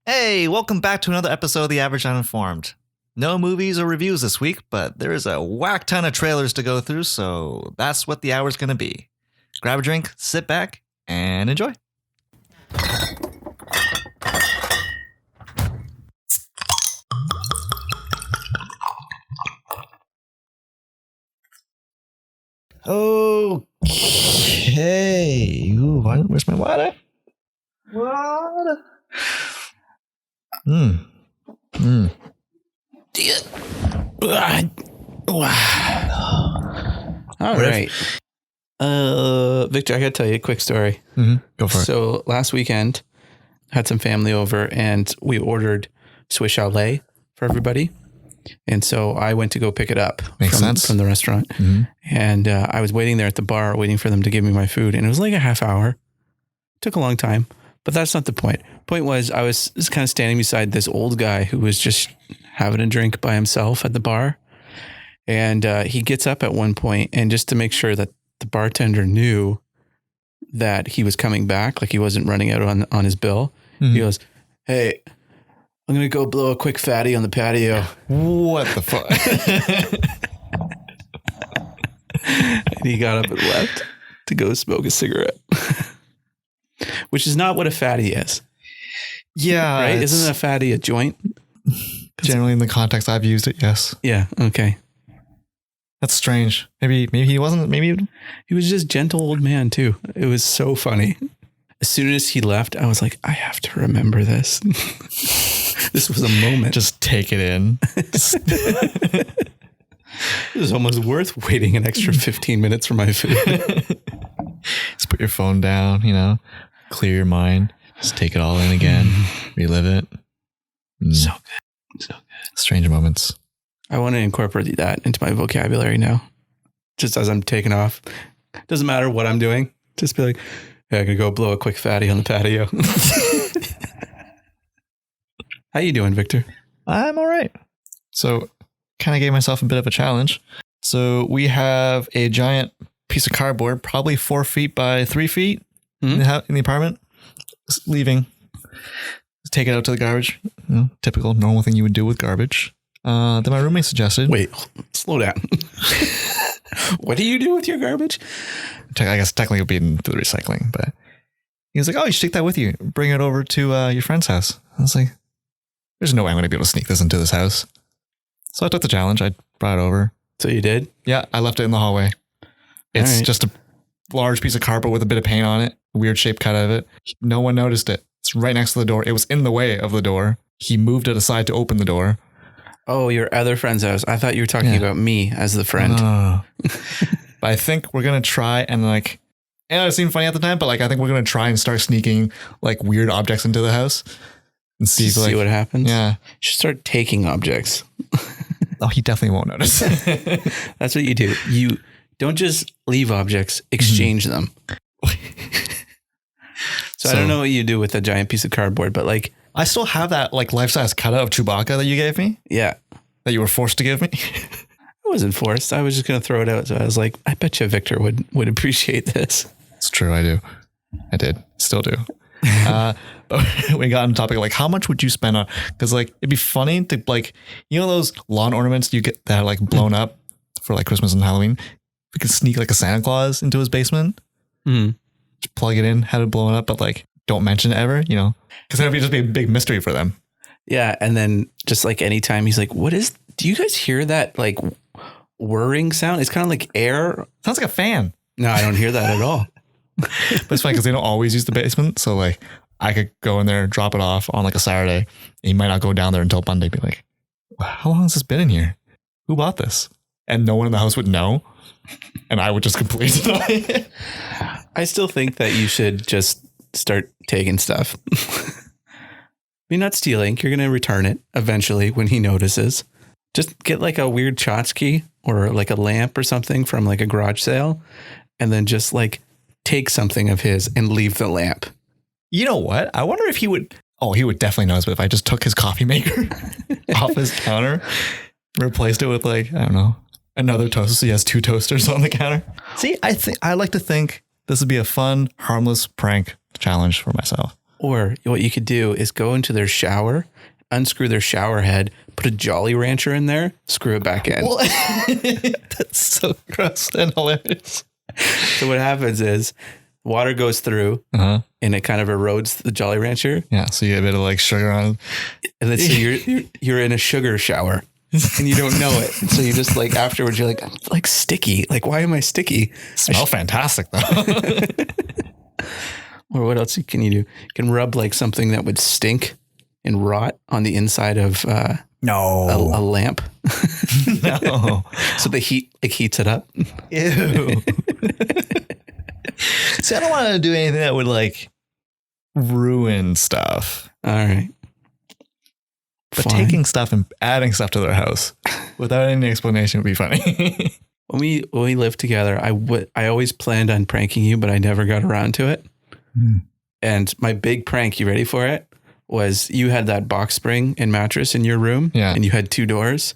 Hey, welcome back to another episode of The Average Uninformed. No movies or reviews this week, but there is a whack ton of trailers to go through, so that's what the hour's going to be. Grab a drink, sit back, and enjoy. Okay. Ooh, where's my water? Water. All right. Victor, I got to tell you a quick story. Go for it. So last weekend, had some family over and we ordered Swiss Chalet for everybody. And so I went to go pick it up from the restaurant. And I was waiting there at the bar, waiting for them to give me my food. And it was like a half hour. Took a long time, but that's not the point. Point was I was kind of standing beside this old guy who was just having a drink by himself at the bar. And he gets up at one point, and just to make sure that the bartender knew that he was coming back, like he wasn't running out on his bill, he goes, "Hey, I'm going to go blow a quick fatty on the patio." What the fuck? And he got up and left to go smoke a cigarette, which is not what a fatty is. Yeah. Right? Isn't a fatty a joint? Generally in the context I've used it, yes. Yeah. Okay. That's strange. Maybe he wasn't. Maybe he was just gentle old man too. It was so funny. As soon as he left, I was like, I have to remember this. This was a moment. Just take it in. It was almost worth waiting an extra 15 minutes for my food. Just put your phone down, clear your mind. Just take it all in again. Relive it. So good. So good. Strange moments. I want to incorporate that into my vocabulary now. Just as I'm taking off. Doesn't matter what I'm doing. Just be like, hey, I'm going to go blow a quick fatty on the patio. How you doing, Victor? I'm all right. So kind of gave myself a bit of a challenge. So we have a giant piece of cardboard, probably 4 feet by 3 feet in the apartment. Just leaving. Take it out to the garbage. Typical normal thing you would do with garbage. Then my roommate suggested. Wait, slow down. What do you do with your garbage? I guess technically it would be into the recycling, but he was like, "Oh, you should take that with you. Bring it over to your friend's house." I was like, "There's no way I'm going to be able to sneak this into this house." So I took the challenge. I brought it over. So you did? Yeah, I left it in the hallway. It's just a large piece of cardboard with a bit of paint on it, a weird shape cut out of it. No one noticed it. It's right next to the door. It was in the way of the door. He moved it aside to open the door. Oh, your other friend's house. I thought you were talking about me as the friend. But I think we're going to try and it seemed funny at the time, but I think we're going to try and start sneaking weird objects into the house and see what happens. Yeah. You should start taking objects. Oh, he definitely won't notice. That's what you do. You don't just leave objects, exchange them. So I don't know what you do with a giant piece of cardboard, but I still have that life-size cutout of Chewbacca that you gave me. Yeah. That you were forced to give me. I wasn't forced. I was just going to throw it out. So I was like, I bet you Victor would appreciate this. It's true. I do. I did. Still do. But we got on the topic how much would you spend on? Because it'd be funny to those lawn ornaments you get that are blown up for Christmas and Halloween. We could sneak a Santa Claus into his basement. Just plug it in, have it blown up, but don't mention it ever, because that would just be a big mystery for them. Yeah. And then just anytime he's like, do you guys hear that whirring sound? It's kind of like air. Sounds like a fan. No, I don't hear that at all. But it's funny because they don't always use the basement. So I could go in there, drop it off on a Saturday. And he might not go down there until Monday. Be like, how long has this been in here? Who bought this? And no one in the house would know. And I would just completely deny it. I still think that you should just start taking stuff. You're not stealing. You're going to return it eventually when he notices. Just get a weird tchotchke or a lamp or something from a garage sale. And then just take something of his and leave the lamp. You know what? I wonder if he would. Oh, he would definitely notice. But if I just took his coffee maker off his counter, replaced it with I don't know, another toaster. So he has 2 toasters on the counter. See, I like to think this would be a fun, harmless prank challenge for myself. Or what you could do is go into their shower, unscrew their shower head, put a Jolly Rancher in there, screw it back in. That's so gross and hilarious. So what happens is water goes through and it kind of erodes the Jolly Rancher. Yeah. So you get a bit of like sugar on. And then so you're in a sugar shower and you don't know it. And so you just like afterwards, you're like, I'm like sticky. Like, why am I sticky? Smell fantastic though. Or what else can you do? You can rub like something that would stink and rot on the inside of a lamp. No. So the heat like heats it up. Ew. See, I don't want to do anything that would like ruin stuff. All right. But taking stuff and adding stuff to their house without any explanation would be funny. When we lived together, I always planned on pranking you, but I never got around to it. And my big prank, you ready for it? Was you had that box spring and mattress in your room, and you had 2 doors.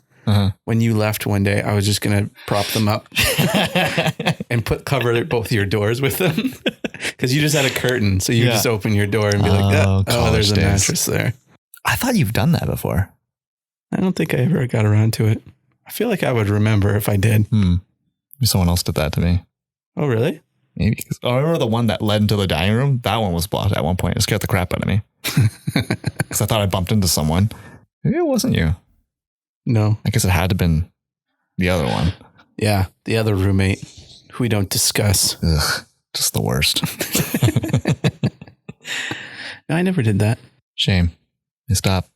When you left one day, I was just gonna prop them up and cover both your doors with them because you just had a curtain, so you just open your door and be like, "Oh, there's a mattress there." I thought you've done that before. I don't think I ever got around to it. I feel like I would remember if I did. Someone else did that to me. Oh, really? Maybe. I remember the one that led into the dining room. That one was blocked at one point. It scared the crap out of me. Because I thought I bumped into someone. Maybe it wasn't you. No. I guess it had to have been the other one. Yeah. The other roommate who we don't discuss. Ugh, just the worst. No, I never did that. Shame. You stop.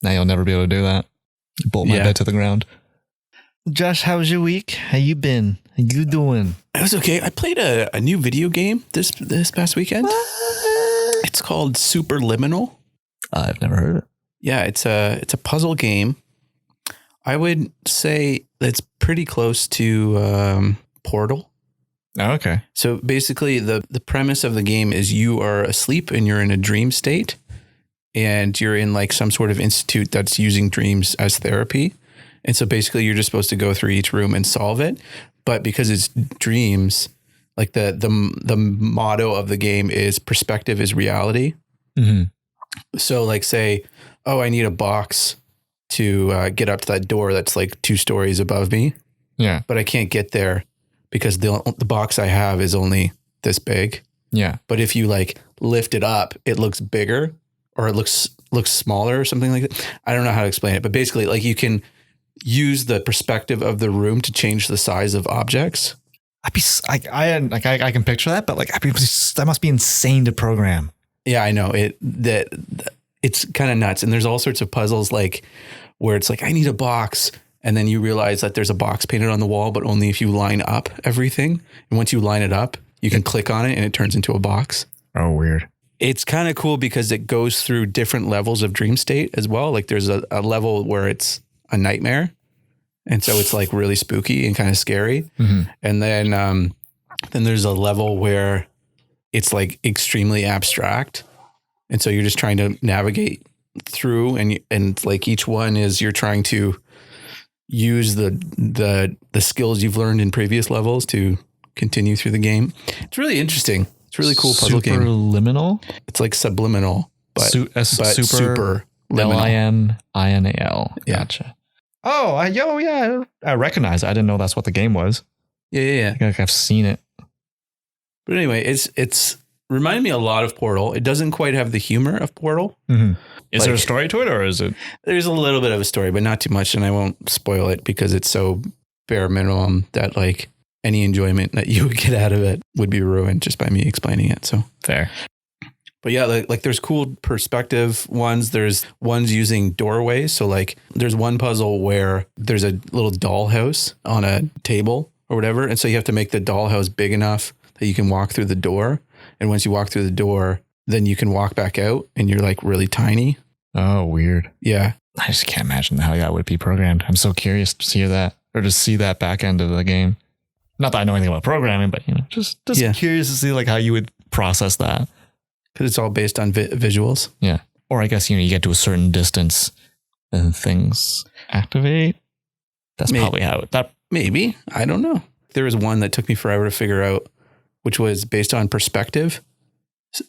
Now you'll never be able to do that. You bolt my bed to the ground. Josh, how was your week? How you been? How you doing? It was okay. I played a new video game this past weekend. What? It's called Superliminal. I've never heard of it. Yeah, it's a puzzle game. I would say it's pretty close to Portal. Oh, okay. So basically the premise of the game is you are asleep and you're in a dream state and you're in like some sort of institute that's using dreams as therapy. And so basically you're just supposed to go through each room and solve it. But because it's dreams, like the motto of the game is perspective is reality. So like say, oh, I need a box to get up to that door that's like 2 stories above me. Yeah. But I can't get there because the box I have is only this big. Yeah. But if you like lift it up, it looks bigger or it looks smaller or something like that. I don't know how to explain it, but basically like you can use the perspective of the room to change the size of objects. I can picture that, but like that must be insane to program. Yeah, I know it's kind of nuts. And there's all sorts of puzzles like where it's like, I need a box. And then you realize that there's a box painted on the wall, but only if you line up everything. And once you line it up, you can click on it and it turns into a box. Oh, weird. It's kind of cool because it goes through different levels of dream state as well. Like there's a level where it's a nightmare. And so it's like really spooky and kind of scary. And then there's a level where it's like extremely abstract. And so you're just trying to navigate through and like each one is you're trying to use the skills you've learned in previous levels to continue through the game. It's really interesting. It's a really cool puzzle game. Superliminal? It's like subliminal, but super Liminal. Yeah. Gotcha. Oh, I recognize it. I didn't know that's what the game was. Yeah. I feel like I've seen it. But anyway, it's reminded me a lot of Portal. It doesn't quite have the humor of Portal. Is there a story to it or is it? There's a little bit of a story, but not too much. And I won't spoil it because it's so bare minimum that like any enjoyment that you would get out of it would be ruined just by me explaining it. So fair. But yeah, like there's cool perspective ones. There's ones using doorways. So like there's one puzzle where there's a little dollhouse on a table or whatever. And so you have to make the dollhouse big enough that you can walk through the door. And once you walk through the door, then you can walk back out and you're like really tiny. Oh, weird. Yeah. I just can't imagine how that would be programmed. I'm so curious to see that or to see that back end of the game. Not that I know anything about programming, but just curious to see like how you would process that. Because it's all based on visuals. Yeah. Or I guess, you get to a certain distance and things activate. That's probably how that. Maybe. I don't know. There was one that took me forever to figure out, which was based on perspective.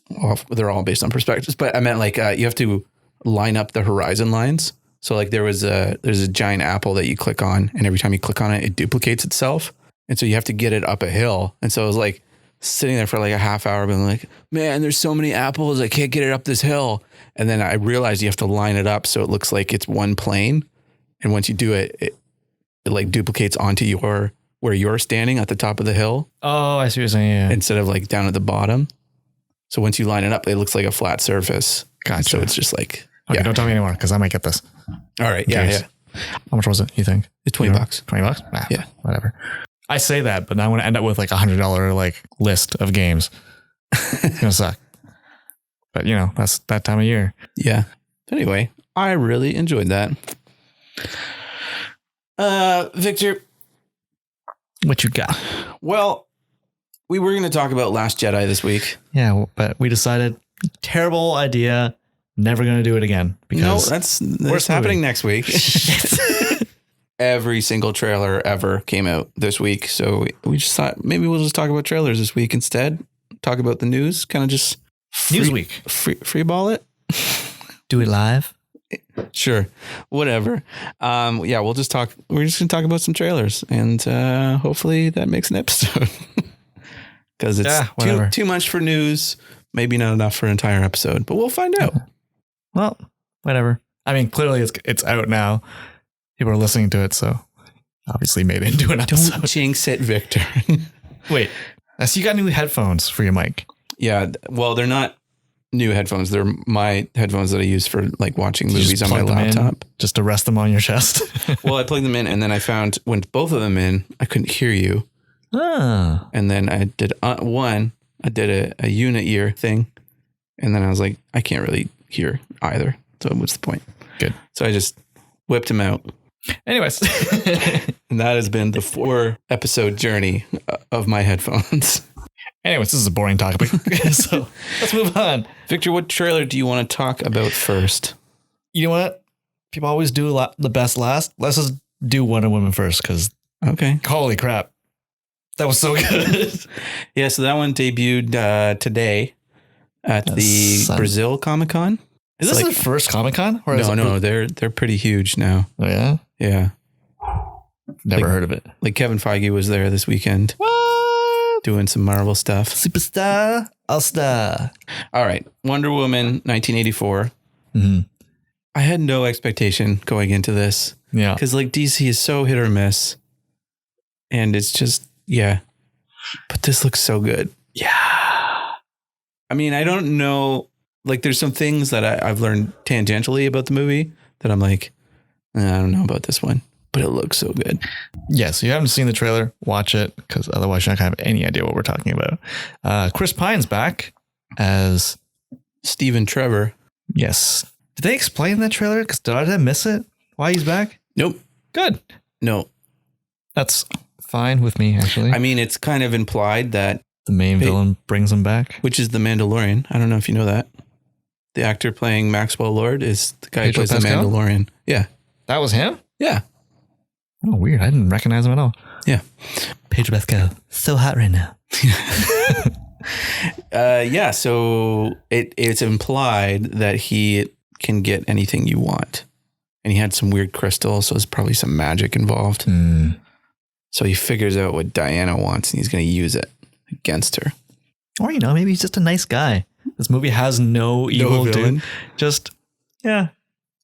Well, they're all based on perspectives, but I meant like you have to line up the horizon lines. So like there's a giant apple that you click on, and every time you click on it, it duplicates itself. And so you have to get it up a hill. And so it was like sitting there for like a half hour being like, man, there's so many apples. I can't get it up this hill. And then I realized you have to line it up so it looks like it's one plane. And once you do it, it like duplicates onto where you're standing at the top of the hill. Oh, I see what you're saying. Yeah. Instead of like down at the bottom. So once you line it up, it looks like a flat surface. Gotcha. So it's just like, okay, don't tell me anymore because I might get this. All right. Yeah. How much was it, you think? It's $20. $20? Ah, yeah. Whatever. I say that, but now I'm going to end up with like $100 like list of games. It's going to suck. But you know, that's that time of year. Yeah. Anyway, I really enjoyed that. Victor. What you got? Well, we were going to talk about Last Jedi this week. Yeah, but we decided terrible idea. Never going to do it again. Because no, that's happening next week. Every single trailer ever came out this week. So we just thought maybe we'll just talk about trailers this week instead. Talk about the news, kind of just news week. Free ball it. Do it live. Sure. Whatever. Yeah, we're just going to talk about some trailers, and hopefully that makes an episode. Because it's too much for news. Maybe not enough for an entire episode, but we'll find out. Well, whatever. I mean, clearly it's out now. People are listening to it, so obviously made it into an episode. Don't jinx it, Victor. Wait, I see you got new headphones for your mic. Yeah, well, they're not new headphones. They're my headphones that I use for like watching movies on my laptop. Just to rest them on your chest. Well, I plugged them in, and then I found when both of them in, I couldn't hear you. Ah. And then I did one. I did a unit ear thing, and then I was like, I can't really hear either. So what's the point? Good. So I just whipped them out. Anyways, and that has been the 4-episode journey of my headphones. Anyways, this is a boring topic. So let's move on. Victor, what trailer do you want to talk about first? You know what? People always do the best last. Let's just do Wonder Woman first, because holy crap. That was so good. Yeah, so that one debuted today at the Brazil Comic-Con. Is this the first Comic-Con? No, they're pretty huge now. Oh, yeah? Yeah. Never heard of it. Like Kevin Feige was there this weekend. What? Doing some Marvel stuff. Superstar, all-star. All right. Wonder Woman, 1984. Mm-hmm. I had no expectation going into this. Yeah. Because like DC is so hit or miss. And it's just, yeah. But this looks so good. Yeah. I mean, I don't know. Like there's some things that I've learned tangentially about the movie that I'm like, I don't know about this one, but it looks so good. Yeah, so you haven't seen the trailer, watch it, because otherwise you're not going to have any idea what we're talking about. Chris Pine's back as Stephen Trevor. Yes. Did they explain that trailer? Because did I miss it? Why he's back? Nope. Good. No. That's fine with me, actually. I mean, it's kind of implied that the main villain brings him back. Which is the Mandalorian. I don't know if you know that. The actor playing Maxwell Lord is the guy who plays the Mandalorian. Yeah. That was him? Yeah. Oh, weird. I didn't recognize him at all. Yeah. Pedro Pascal. So hot right now. Yeah. So it's implied that he can get anything you want. And he had some weird crystals, so there's probably some magic involved. So he figures out what Diana wants, and he's going to use it against her. Or, maybe he's just a nice guy. This movie has no evil dude. Just, yeah.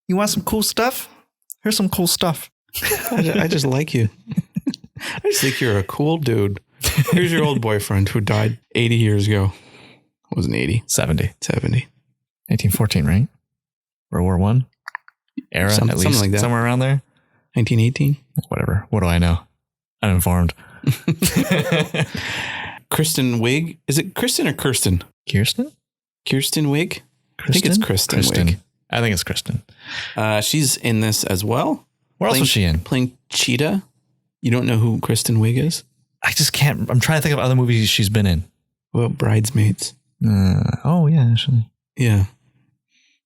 You want some cool stuff? Here's some cool stuff. I just like you. I just think you're a cool dude. Here's your old boyfriend who died 80 years ago. Wasn't 80. 70. 1914, right? World War I? Era, at least. Something like that. Somewhere around there? 1918? Whatever. What do I know? Uninformed. Kristen Wiig. Is it Kristen or Kirsten? Kirsten? Kirsten Wiig? I think it's Kristen Wiig. I think it's Kristen. She's in this as well. Where else was she in? Playing Cheetah. You don't know who Kristen Wiig is? I just can't. I'm trying to think of other movies she's been in. What about Bridesmaids? Oh, yeah, actually. Yeah.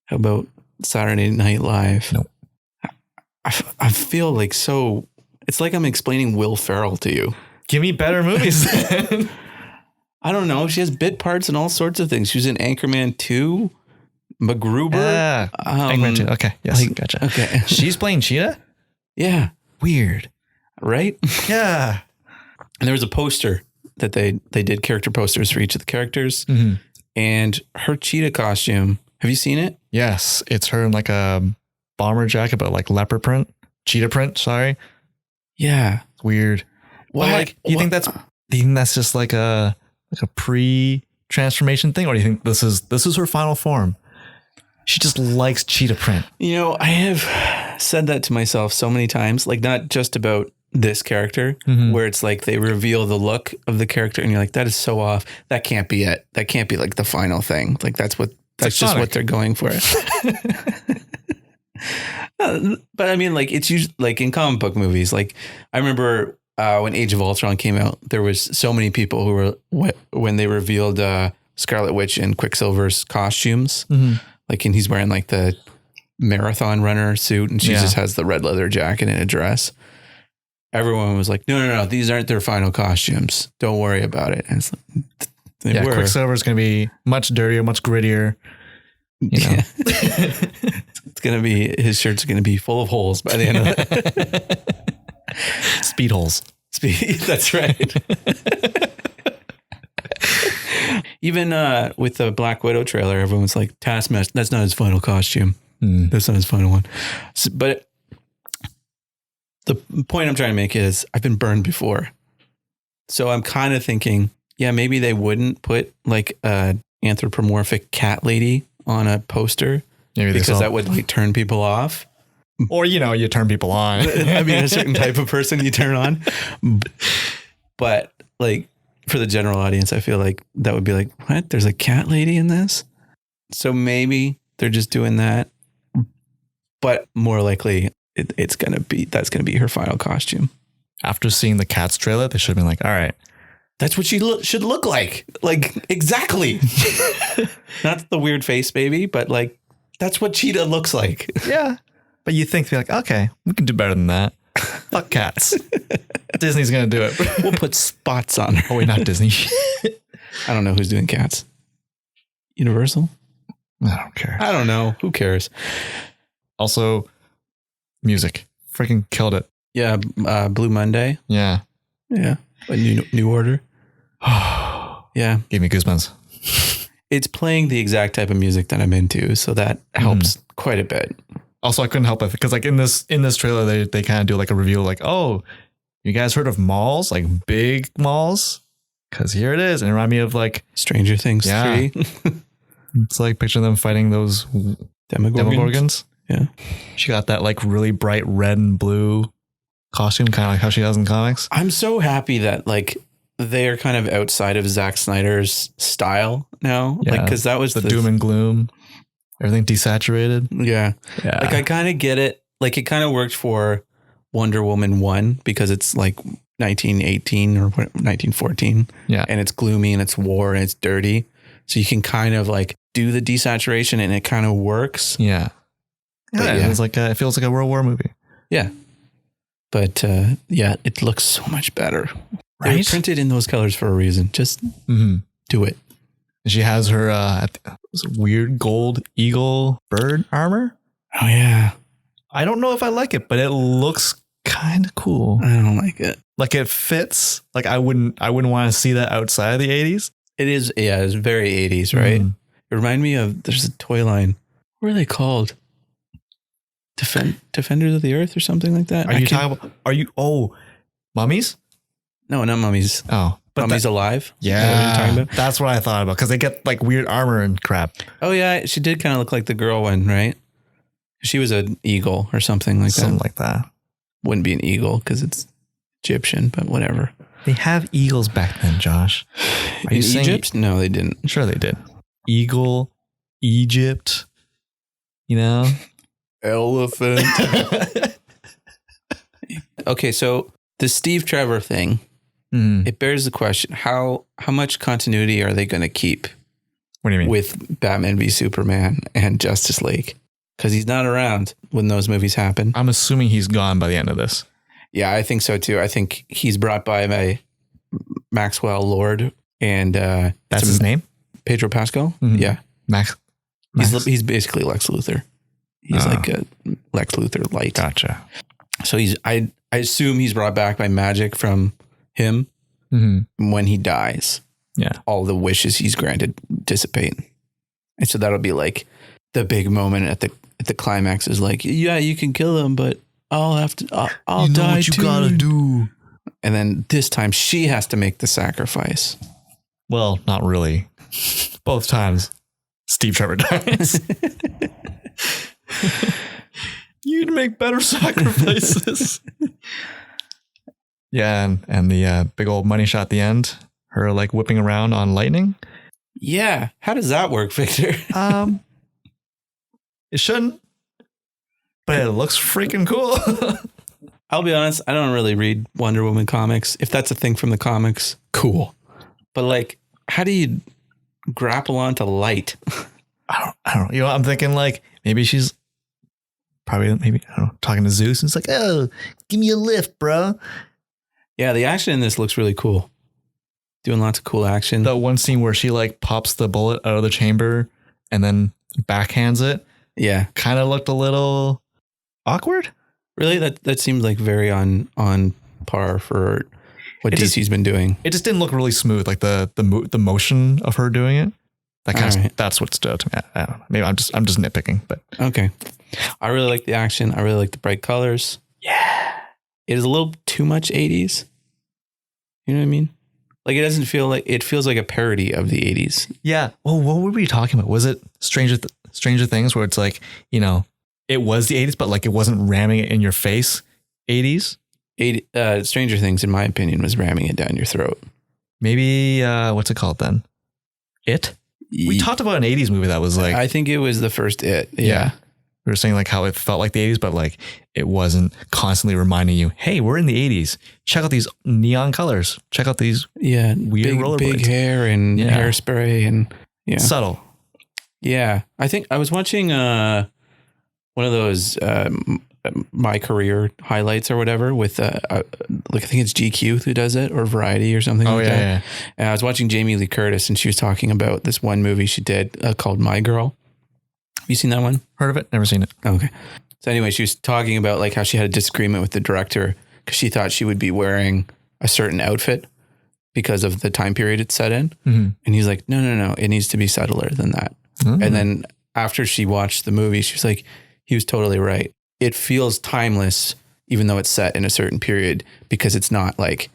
How about Saturday Night Live? Nope. I feel like so... It's like I'm explaining Will Ferrell to you. Give me better movies then. I don't know. She has bit parts and all sorts of things. She was in Anchorman 2, MacGruber. Anchorman 2. Okay. Yes. Gotcha. Okay. She's playing Cheetah? Yeah. Weird. Right? Yeah. And there was a poster that they did character posters for each of the characters. Mm-hmm. And her cheetah costume, have you seen it? Yes. It's her in like a bomber jacket, but like leopard print. Cheetah print, sorry. Yeah. It's weird. Well, but like, do you think that's just like a pre-transformation thing? Or do you think this is her final form? She just likes cheetah print. You know, I have said that to myself so many times, like not just about this character, where it's like they reveal the look of the character and you're like, that is so off. That can't be it. That can't be like the final thing. Like that's just Sonic. what they're going for. But I mean, like it's usually like in comic book movies, like I remember when Age of Ultron came out, there was so many people who were, when they revealed Scarlet Witch and Quicksilver's costumes, like, and he's wearing like the marathon runner suit and she just has the red leather jacket and a dress. Everyone was like, no, these aren't their final costumes. Don't worry about it. And it's like, Quicksilver's going to be much dirtier, much grittier. You know? Yeah. It's going to be, his shirt's going to be full of holes by the end of it. Speed holes. That's right. Even with the Black Widow trailer, everyone's like, Taskmaster, that's not his final costume. That's not his final one. So, but the point I'm trying to make is I've been burned before. So I'm kind of thinking, yeah, maybe they wouldn't put like a anthropomorphic cat lady on a poster because that would like turn people off. Or, you turn people on. I mean, a certain type of person you turn on. But like for the general audience, I feel like that would be like, what? There's a cat lady in this? So maybe they're just doing that. But more likely, that's going to be her final costume. After seeing the Cats trailer, they should have been like, all right. That's what she should look like. Like, exactly. Not the weird face baby, but like, that's what Cheetah looks like. Yeah. But you think they're like, okay, we can do better than that. Fuck cats. Disney's going to do it. We'll put spots on her. Oh, wait, not Disney. I don't know who's doing cats. Universal? I don't care. I don't know. Who cares? Also, music. Freaking killed it. Yeah. Blue Monday. Yeah. Yeah. A new order. Yeah. Gave me goosebumps. It's playing the exact type of music that I'm into. So that helps quite a bit. Also, I couldn't help it because like in this trailer, they kind of do like a review like, oh, you guys heard of malls, like big malls? Because here it is. And it reminded me of like Stranger Things 3. It's like picturing them fighting those Demogorgons. Yeah. She got that like really bright red and blue costume, kind of like how she does in comics. I'm so happy that like they're kind of outside of Zack Snyder's style now. Yeah, like, because that was the doom and gloom. Everything desaturated. Yeah. Yeah. Like I kind of get it. Like it kind of worked for Wonder Woman 1 because it's like 1918 or 1914. Yeah. And it's gloomy and it's war and it's dirty. So you can kind of like do the desaturation and it kind of works. Yeah. It's like it feels like a World War movie. Yeah. But it looks so much better. Right? They're printed in those colors for a reason. Just do it. She has her weird gold eagle bird armor. Oh yeah. I don't know if I like it, but it looks kind of cool. I don't like it. Like it fits. Like I wouldn't want to see that outside of the 80s. It is. Yeah, it's very 80s, right? It reminded me of, there's a toy line. What are they called? Defenders of the Earth or something like that. Mummies? No, not Mummies. Oh, but Mummies Alive. Yeah, that's what I thought about because they get like weird armor and crap. Oh yeah, she did kind of look like the girl one, right? She was an eagle or something like that. Something like that. Wouldn't be an eagle because it's Egyptian, but whatever. They have eagles back then, Josh. Are you saying Egypt? No, they didn't. Sure, they did. Eagle, Egypt. Elephant. Okay, so the Steve Trevor thing, it bears the question, how much continuity are they going to keep? What do you mean? With Batman v Superman and Justice League? Because he's not around when those movies happen. I'm assuming he's gone by the end of this. Yeah, I think so too. I think he's brought by Maxwell Lord And that's his name? Pedro Pascal. Mm-hmm. Yeah. Max. He's basically Lex Luthor. He's like a Lex Luthor light. Gotcha. So I assume he's brought back by magic from him when he dies. Yeah. All the wishes he's granted dissipate. And so that'll be like the big moment at the climax is like, yeah, you can kill him, but I'll have to, I'll you know die what you too. gotta do. And then this time she has to make the sacrifice. Well, not really. Both times Steve Trevor dies. You'd make better sacrifices. Yeah, and the big old money shot at the end, her like whipping around on lightning. Yeah. How does that work, Victor? It shouldn't, but it looks freaking cool. I'll be honest, I don't really read Wonder Woman comics. If that's a thing from the comics, cool. But like, how do you grapple onto light? I don't. You know, I'm thinking like maybe she's probably I don't know, talking to Zeus, and it's like, oh, give me a lift, bro. Yeah, the action in this looks really cool. Doing lots of cool action. The one scene where she like pops the bullet out of the chamber and then backhands it. Yeah, kind of looked a little awkward. Really, that seems like very on par for what DC's been doing. It just didn't look really smooth, like the motion of her doing it. That kind of that's what stood out to me. I don't know. Maybe I'm just nitpicking, but okay. I really like the action. I really like the bright colors. Yeah, it is a little too much 80s. You know what I mean? Like it doesn't feel like it feels like a parody of the 80s. Yeah. Well, what were we talking about? Was it Stranger Things, where it's like, you know, it was the 80s, but like it wasn't ramming it in your face 80s? Stranger Things, in my opinion, was ramming it down your throat. Maybe, what's it called then? It? We talked about an 80s movie that was like... I think it was the first It. Yeah. We were saying like how it felt like the 80s, but like it wasn't constantly reminding you, hey, we're in the 80s. Check out these neon colors. Check out these weird rollerblades. Big hair and hairspray and subtle. Yeah. I think I was watching one of those My Career highlights or whatever with like I think it's GQ who does it, or Variety or something like that. Yeah. And I was watching Jamie Lee Curtis and she was talking about this one movie she did called My Girl. Have you seen that one? Heard of it? Never seen it. Okay. So anyway, she was talking about like how she had a disagreement with the director because she thought she would be wearing a certain outfit because of the time period it's set in. Mm-hmm. And he's like, no, it needs to be subtler than that. Mm-hmm. And then after she watched the movie, she was like, he was totally right. It feels timeless, even though it's set in a certain period, because it's not like,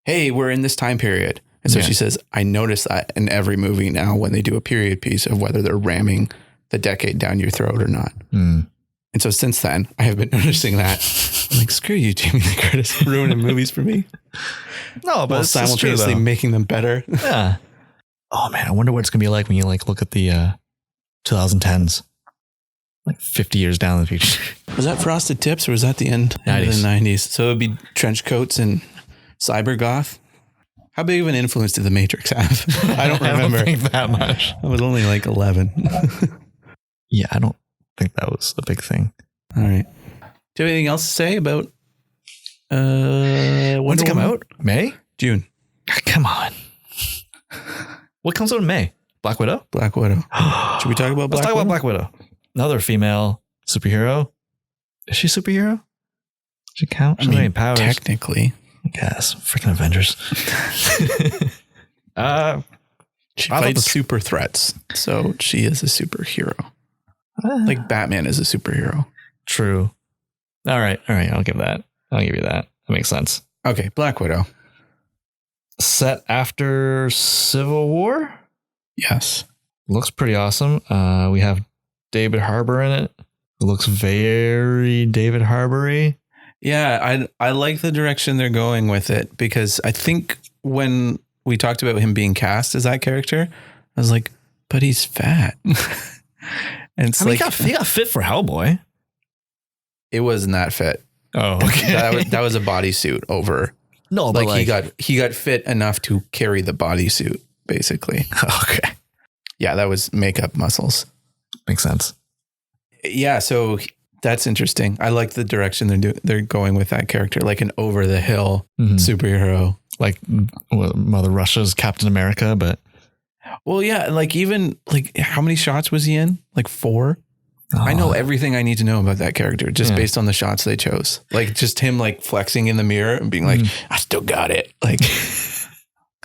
hey, we're in this time period. And so she says, I notice that in every movie now when they do a period piece of whether they're ramming the decade down your throat or not. Mm. And so since then, I have been noticing that. I'm like, screw you, Jamie Lee Curtis, ruining movies for me. No, but while simultaneously making them better. Yeah. Oh man, I wonder what it's gonna be like when you like look at the 2010s, like 50 years down the future. Was that Frosted Tips or was that the end of the 90s? So it'd be trench coats and cyber goth. How big of an influence did The Matrix have? I don't remember. I don't think that much. I was only like 11. Yeah, I don't think that was a big thing. All right. Do you have anything else to say about when's it come out? May? June. Come on. What comes out in May? Black Widow? Black Widow. Should we talk about Black Widow? Let's talk about Black Widow. Another female superhero. Is she a superhero? Does she count? She doesn't have any powers. Technically. I guess. Freaking Avengers. She fights super threats. So she is a superhero. Like Batman is a superhero. True. All right. I'll give you that. That makes sense. Okay. Black Widow. Set after Civil War? Yes. Looks pretty awesome. We have David Harbour in it. It looks very David Harbour-y. Yeah, I like the direction they're going with it, because I think when we talked about him being cast as that character, I was like, but he's fat. And it's he got fit for Hellboy. It wasn't that fit. Oh, okay. That was a bodysuit over. No, but he got fit enough to carry the bodysuit, basically. Okay. Yeah, that was makeup muscles. Makes sense. Yeah, so That's interesting. I like the direction they're going with that character, like an over the hill superhero, like Mother Russia's Captain America. But well, yeah, like even like how many shots was he in? Like 4. I know everything I need to know about that character just based on the shots they chose. Like just him like flexing in the mirror and being like, I still got it. Like,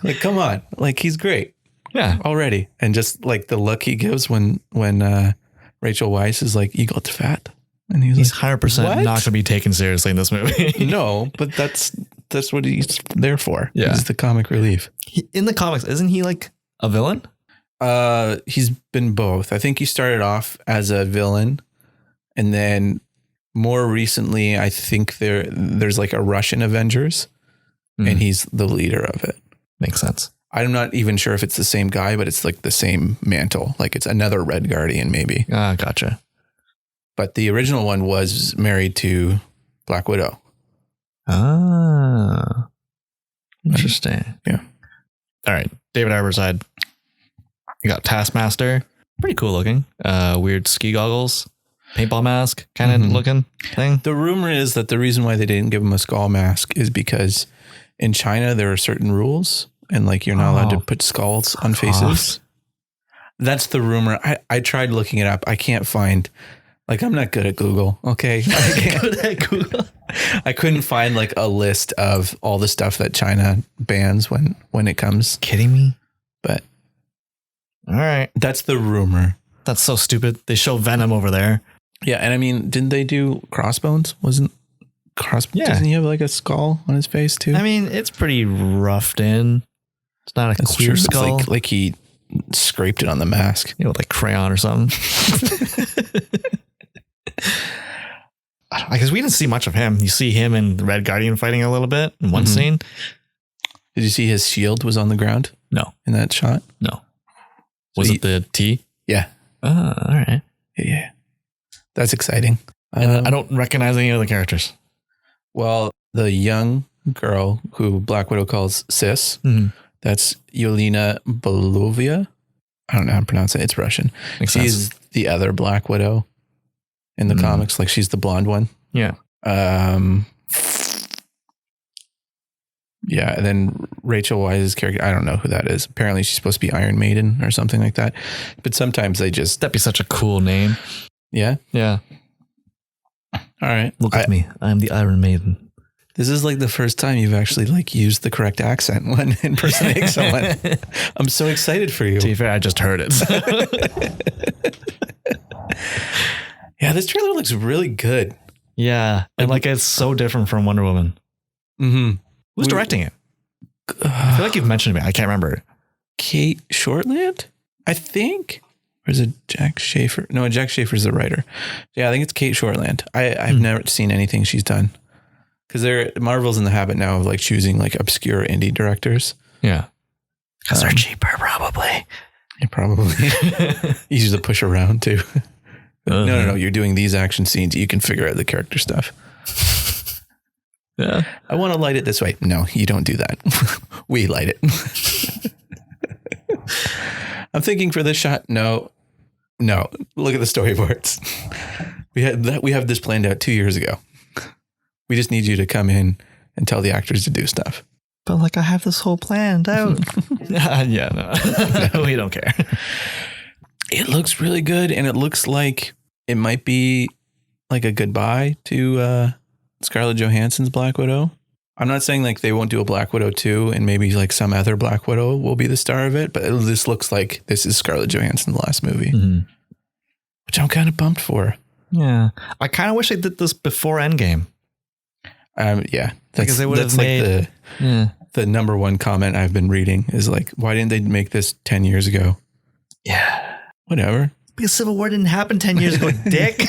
like, come on. Like he's great. Yeah. Already. And just like the look he gives when Rachel Weisz is like, you got fat. And he's like, 100% what? not going to be taken seriously in this movie. No, but that's what he's there for. Yeah. He's the comic relief. In the comics, isn't he like a villain? He's been both. I think he started off as a villain, and then more recently, I think there's like a Russian Avengers, and he's the leader of it. Makes sense. I'm not even sure if it's the same guy, but it's like the same mantle. Like it's another Red Guardian, maybe. Ah, gotcha. But the original one was married to Black Widow. Ah, interesting. Yeah. All right, David Harborside. You got Taskmaster, pretty cool looking. Weird ski goggles, paintball mask kind of looking thing. The rumor is that the reason why they didn't give him a skull mask is because in China there are certain rules, and like you're not allowed to put skulls on faces. That's the rumor. I tried looking it up. I can't find. Like I'm not good at Google. Okay, I can't good at Google. I couldn't find like a list of all the stuff that China bans when it comes. Kidding me? But. All right. That's the rumor. That's so stupid. They show Venom over there. Yeah. And I mean, didn't they do Crossbones? Doesn't he have like a skull on his face too? I mean, it's pretty roughed in. It's not a clear skull. Like he scraped it on the mask. You know, like crayon or something. Because we didn't see much of him. You see him and the Red Guardian fighting a little bit in one scene. Did you see his shield was on the ground? No. In that shot? No. Was it the T? Yeah. Oh, all right. Yeah. That's exciting. And I don't recognize any of the characters. Well, the young girl who Black Widow calls Sis, that's Yelena Belovia. I don't know how to pronounce it. It's Russian. She's the other Black Widow in the comics. Like she's the blonde one. Yeah. Yeah, and then Rachel Weisz's character, I don't know who that is. Apparently she's supposed to be Iron Maiden or something like that. But sometimes they just... That'd be such a cool name. Yeah? Yeah. All right. Look at me. I'm the Iron Maiden. This is like the first time you've actually like used the correct accent when impersonating someone. I'm so excited for you. To be fair, I just heard it. Yeah, this trailer looks really good. Yeah. And like it's so different from Wonder Woman. Who's directing it? I feel like you've mentioned it. I can't remember. Kate Shortland, I think. Or is it Jack Schaefer? No, Jack Schaefer's the writer. Yeah, I think it's Kate Shortland. I've never seen anything she's done. Because Marvel's in the habit now of like choosing like obscure indie directors. Yeah. Because they're cheaper, probably. Yeah, probably. Easy to push around too. No. You're doing these action scenes. You can figure out the character stuff. Yeah. I want to light it this way. No, you don't do that. We light it. I'm thinking for this shot. No. Look at the storyboards. We have this planned out 2 years ago. We just need you to come in and tell the actors to do stuff. But like I have this whole planned out. Yeah, no. We don't care. It looks really good, and it looks like it might be like a goodbye to Scarlett Johansson's Black Widow. I'm not saying like they won't do a Black Widow 2 and maybe like some other Black Widow will be the star of it, but this looks like this is Scarlett Johansson's last movie, which I'm kind of pumped for. Yeah. I kind of wish they did this before Endgame. Yeah. Because they would have made the number one comment I've been reading is like, why didn't they make this 10 years ago? Yeah. Whatever. Because Civil War didn't happen 10 years ago, dick.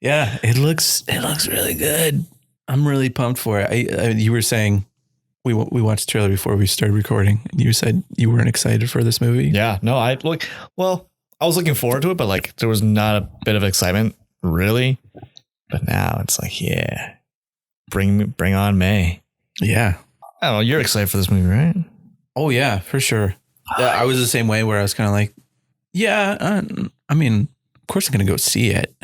Yeah, it looks really good. I'm really pumped for it. You were saying we watched the trailer before we started recording, and you said you weren't excited for this movie. Yeah, no, I was looking forward to it, but like there was not a bit of excitement really. But now it's like, yeah, bring on May. Yeah. I don't know. You're excited for this movie, right? Oh yeah, for sure. Yeah, I was the same way where I was kind of like, yeah, I mean, course I'm going to go see it.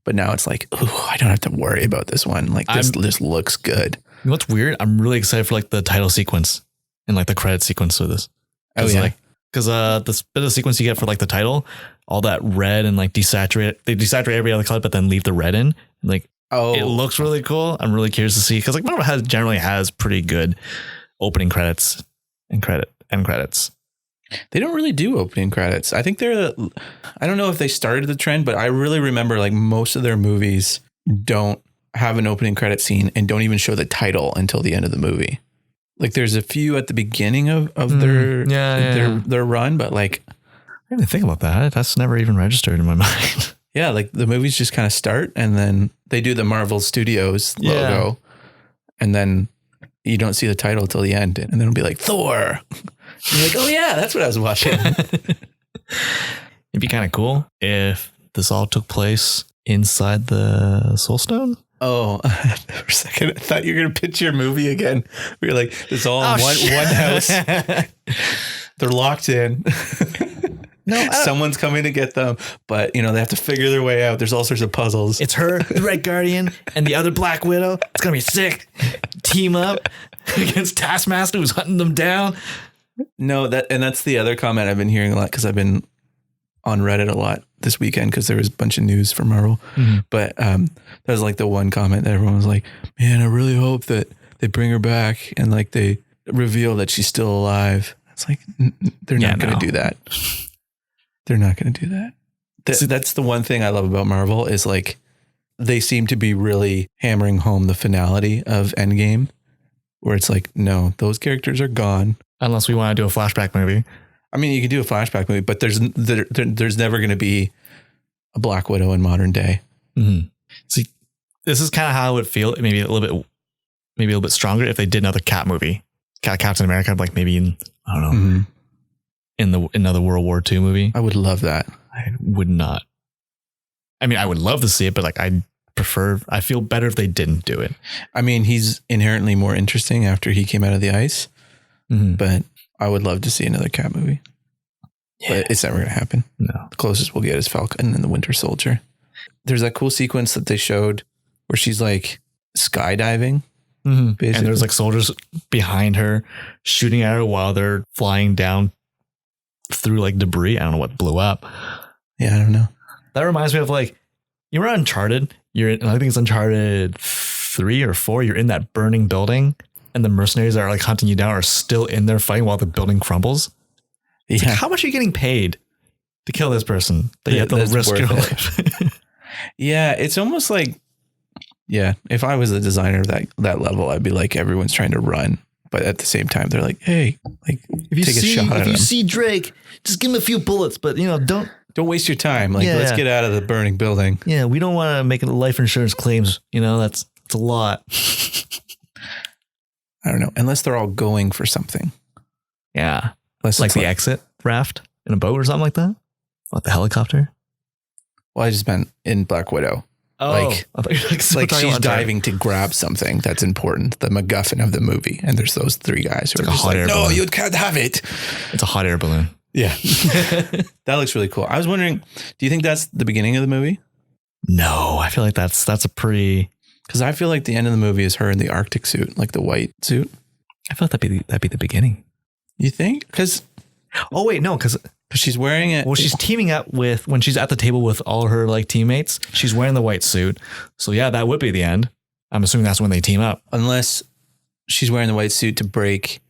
But now it's like, oh, I don't have to worry about this one. Like this looks good. You know what's weird? I'm really excited for like the title sequence and like the credit sequence of this. Oh yeah. Because this bit of sequence you get for like the title, all that red and like desaturate every other color, but then leave the red in. Like, it looks really cool. I'm really curious to see, because like Marvel generally has pretty good opening credits and credits. They don't really do opening credits. I think I don't know if they started the trend, but I really remember like most of their movies don't have an opening credit scene and don't even show the title until the end of the movie. Like there's a few at the beginning of their run, but like I didn't think about that. That's never even registered in my mind. Yeah, like the movies just kind of start and then they do the Marvel Studios logo and then you don't see the title till the end, and then it'll be like Thor. And you're like, oh yeah, that's what I was watching. It'd be kind of cool if this all took place inside the Soul Stone. Oh, for a second, I thought you were going to pitch your movie again. We were like, it's all in one house. They're locked in. No, someone's coming to get them, but they have to figure their way out. There's all sorts of puzzles. It's her, the Red Guardian, and the other Black Widow. It's gonna be sick. Team up against Taskmaster, who's hunting them down. No, that's the other comment I've been hearing a lot, because I've been on Reddit a lot this weekend because there was a bunch of news from Marvel. Mm-hmm. But that was like the one comment that everyone was like, "Man, I really hope that they bring her back and like they reveal that she's still alive." It's like they're not going to do that. They're not going to do that. That's the one thing I love about Marvel is like they seem to be really hammering home the finality of Endgame, where it's like, no, those characters are gone. Unless we want to do a flashback movie. I mean, you can do a flashback movie, but there's never going to be a Black Widow in modern day. Mm-hmm. See, this is kind of how I would feel. Maybe a little bit stronger if they did another Cap movie, Captain America, like maybe in, I don't know. Mm-hmm. In another World War II movie. I would love that. I would not. I mean, I would love to see it, but like I feel better if they didn't do it. I mean, he's inherently more interesting after he came out of the ice, but I would love to see another Cap movie. Yeah. But it's never going to happen. No. The closest we'll get is Falcon and the Winter Soldier. There's that cool sequence that they showed where she's like skydiving. Mm-hmm. And there's like soldiers behind her shooting at her while they're flying down through like debris. I don't know what blew up. Yeah, I don't know. That reminds me of like, you were Uncharted. I think it's Uncharted 3 or 4. You're in that burning building and the mercenaries that are like hunting you down are still in there fighting while the building crumbles. It's like, how much are you getting paid to kill this person that you have to risk your life? Yeah, it's almost like, if I was a designer of that level, I'd be like, everyone's trying to run. But at the same time, they're like, hey, like, if you take a shot at him. If you see Drake, just give him a few bullets, but don't waste your time. Like, let's get out of the burning building. Yeah, we don't want to make life insurance claims. That's a lot. I don't know. Unless they're all going for something. Yeah. Like the exit raft in a boat or something like that? Like the helicopter? Well, I just meant in Black Widow. Oh, like she's diving to grab something that's important, the MacGuffin of the movie. And there's those three guys who are just like, no, you can't have it. It's a hot air balloon. Yeah. That looks really cool. I was wondering, do you think that's the beginning of the movie? No, I feel like that's a pretty... Because I feel like the end of the movie is her in the Arctic suit, like the white suit. I felt that'd be the beginning. You think? Because... Oh, wait, no, because... she's wearing it. Well, she's teaming up with, when she's at the table with all her like teammates, she's wearing the white suit. So yeah, that would be the end. I'm assuming that's when they team up. Unless she's wearing the white suit to break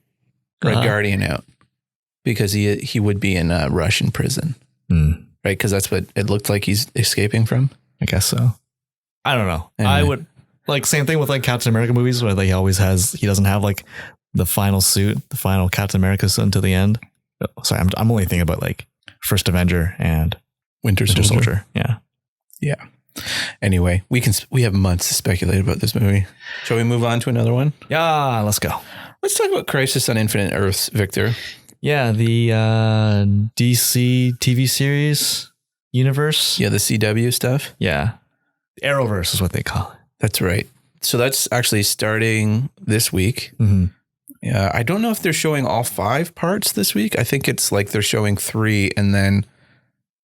Red Guardian out, because he would be in a Russian prison, right? Because that's what it looked like he's escaping from. I guess so. I don't know. Anyway. I would like same thing with like Captain America movies where he doesn't have like the final suit, the final Captain America suit until the end. Oh, sorry, I'm only thinking about like First Avenger and Winter Soldier. Yeah. Anyway, we have months to speculate about this movie. Shall we move on to another one? Yeah, let's go. Let's talk about Crisis on Infinite Earths, Victor. Yeah, the DC TV series universe. Yeah, the CW stuff. Yeah, the Arrowverse is what they call it. That's right. So that's actually starting this week. Mm-hmm. Yeah, I don't know if they're showing all 5 parts this week. I think it's like they're showing 3 and then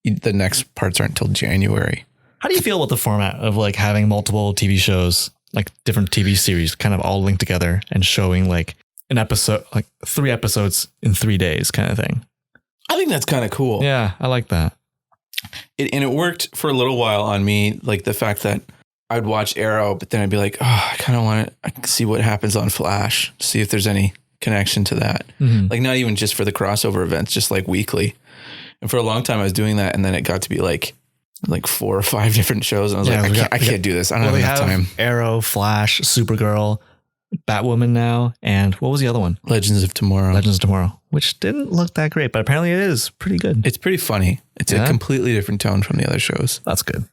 the next parts aren't until January. How do you feel about the format of like having multiple TV shows, like different TV series kind of all linked together and showing like an episode, like 3 episodes in 3 days kind of thing? I think that's kind of cool. Yeah, I like that. And it worked for a little while on me, like the fact that I'd watch Arrow, but then I'd be like, oh, I kind of want to see what happens on Flash, see if there's any connection to that. Mm-hmm. Like not even just for the crossover events, just like weekly. And for a long time I was doing that. And then it got to be like 4 or 5 different shows. And I was like, I can't do this. I don't have enough time. Arrow, Flash, Supergirl, Batwoman now. And what was the other one? Legends of Tomorrow, which didn't look that great, but apparently it is pretty good. It's pretty funny. It's a completely different tone from the other shows. That's good.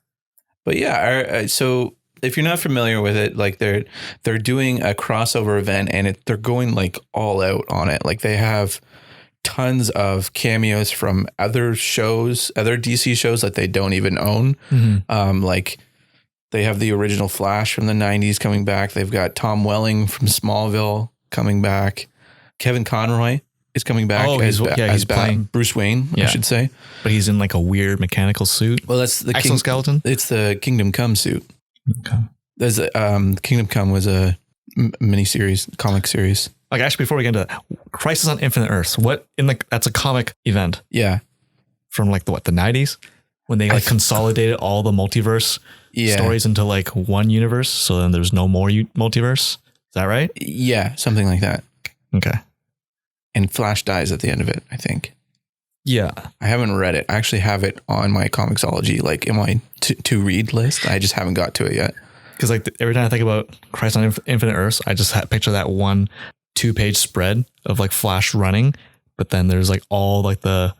But yeah, so if you're not familiar with it, like they're doing a crossover event and they're going like all out on it. Like they have tons of cameos from other shows, other DC shows that they don't even own. Mm-hmm. Like they have the original Flash from the 90s coming back. They've got Tom Welling from Smallville coming back. Kevin Conroy is coming back as playing Bruce Wayne, I should say. But he's in like a weird mechanical suit. Well, that's the exoskeleton. It's the Kingdom Come suit. Okay. There's Kingdom Come was a miniseries, comic series. Like actually, before we get into that, Crisis on Infinite Earths. That's a comic event. Yeah. From like the 90s when they like consolidated all the multiverse stories into like one universe. So then there's no more multiverse. Is that right? Yeah. Something like that. Okay. And Flash dies at the end of it, I think. Yeah. I haven't read it. I actually have it on my Comixology, like in my to read list. I just haven't got to it yet. Because like every time I think about Crisis on Infinite Earths, I just picture that 1-2-page spread of like Flash running. But then there's like all like the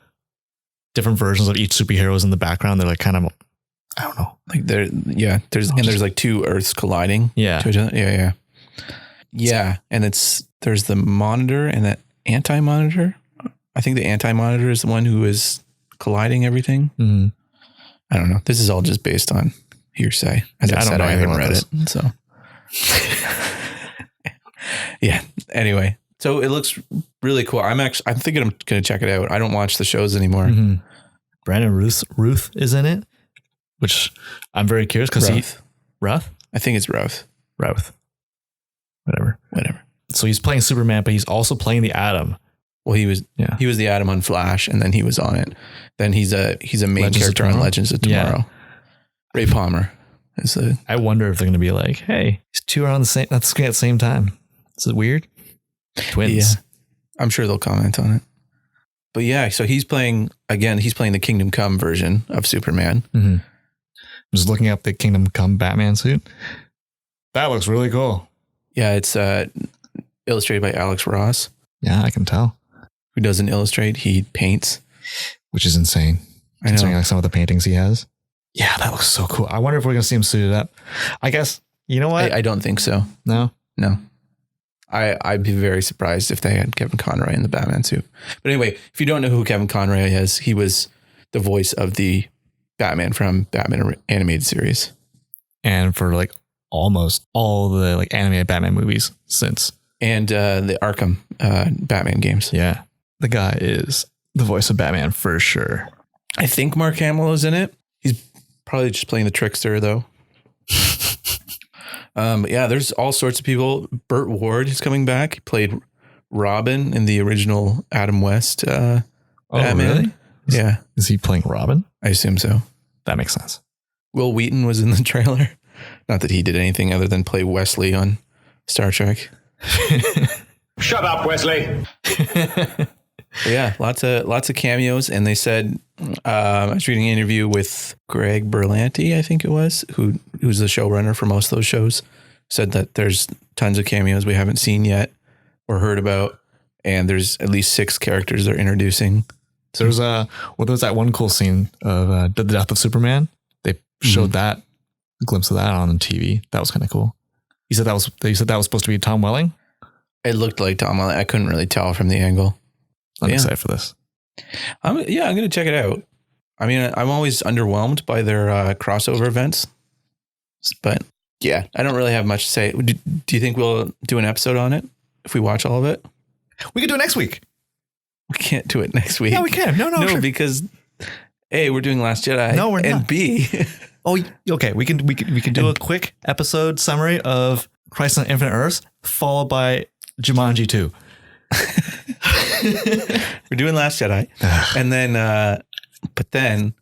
different versions of each superheroes in the background. They're like kind of, I don't know. Like there's like 2 Earths colliding. Yeah. To each other. Yeah. Yeah. And there's the Monitor and the Anti-Monitor. I think the Anti-Monitor is the one who is colliding everything. Mm-hmm. I don't know. This is all just based on hearsay. As I said, I haven't read it. So yeah. Anyway, so it looks really cool. I'm thinking I'm going to check it out. I don't watch the shows anymore. Mm-hmm. Brandon Ruth is in it, which I'm very curious because Ruth? I think it's Ruth. Whatever. So he's playing Superman, but he's also playing the Atom. Well, he was the Atom on Flash, and then he was on it. Then he's a main character on Legends of Tomorrow. Yeah. Ray Palmer is I wonder if they're going to be like, hey, these 2 are on the screen at the same time. Is it weird? Twins. Yeah. I'm sure they'll comment on it. But yeah, so he's playing the Kingdom Come version of Superman. Mm-hmm. I'm just looking up the Kingdom Come Batman suit. That looks really cool. Yeah, it's illustrated by Alex Ross. Yeah, I can tell. Who doesn't illustrate, he paints. Which is insane. Considering like some of the paintings he has. Yeah, that looks so cool. I wonder if we're going to see him suited up. I guess, you know what? I don't think so. No? I'd be very surprised if they had Kevin Conroy in the Batman suit. But anyway, if you don't know who Kevin Conroy is, he was the voice of the Batman from Batman animated series. And for like almost all the like animated Batman movies since. And the Arkham Batman games. Yeah. The guy is the voice of Batman for sure. I think Mark Hamill is in it. He's probably just playing the trickster though. Yeah, there's all sorts of people. Burt Ward is coming back. He played Robin in the original Adam West Batman. Really? Yeah. Is he playing Robin? I assume so. That makes sense. Will Wheaton was in the trailer. Not that he did anything other than play Wesley on Star Trek. Shut up, Wesley. Yeah, lots of cameos. And they said, I was reading an interview with Greg Berlanti, I think it was, who's the showrunner for most of those shows, said that there's tons of cameos we haven't seen yet or heard about. And there's at least 6 characters they're introducing. So there was that one cool scene of the death of Superman. They showed that, a glimpse of that on TV. That was kind of cool. You said that was supposed to be Tom Welling? It looked like Tom Welling. I couldn't really tell from the angle. I'm excited for this. I'm going to check it out. I mean, I'm always underwhelmed by their crossover events, but yeah, I don't really have much to say. Do you think we'll do an episode on it if we watch all of it? We can do it next week. We can't do it next week. Yeah, we can. No, sure. Because A, we're doing Last Jedi. No, we're not. And B, Oh, okay. We can do a quick episode summary of Crisis on Infinite Earths, followed by Jumanji 2. we're doing Last Jedi. And then, but then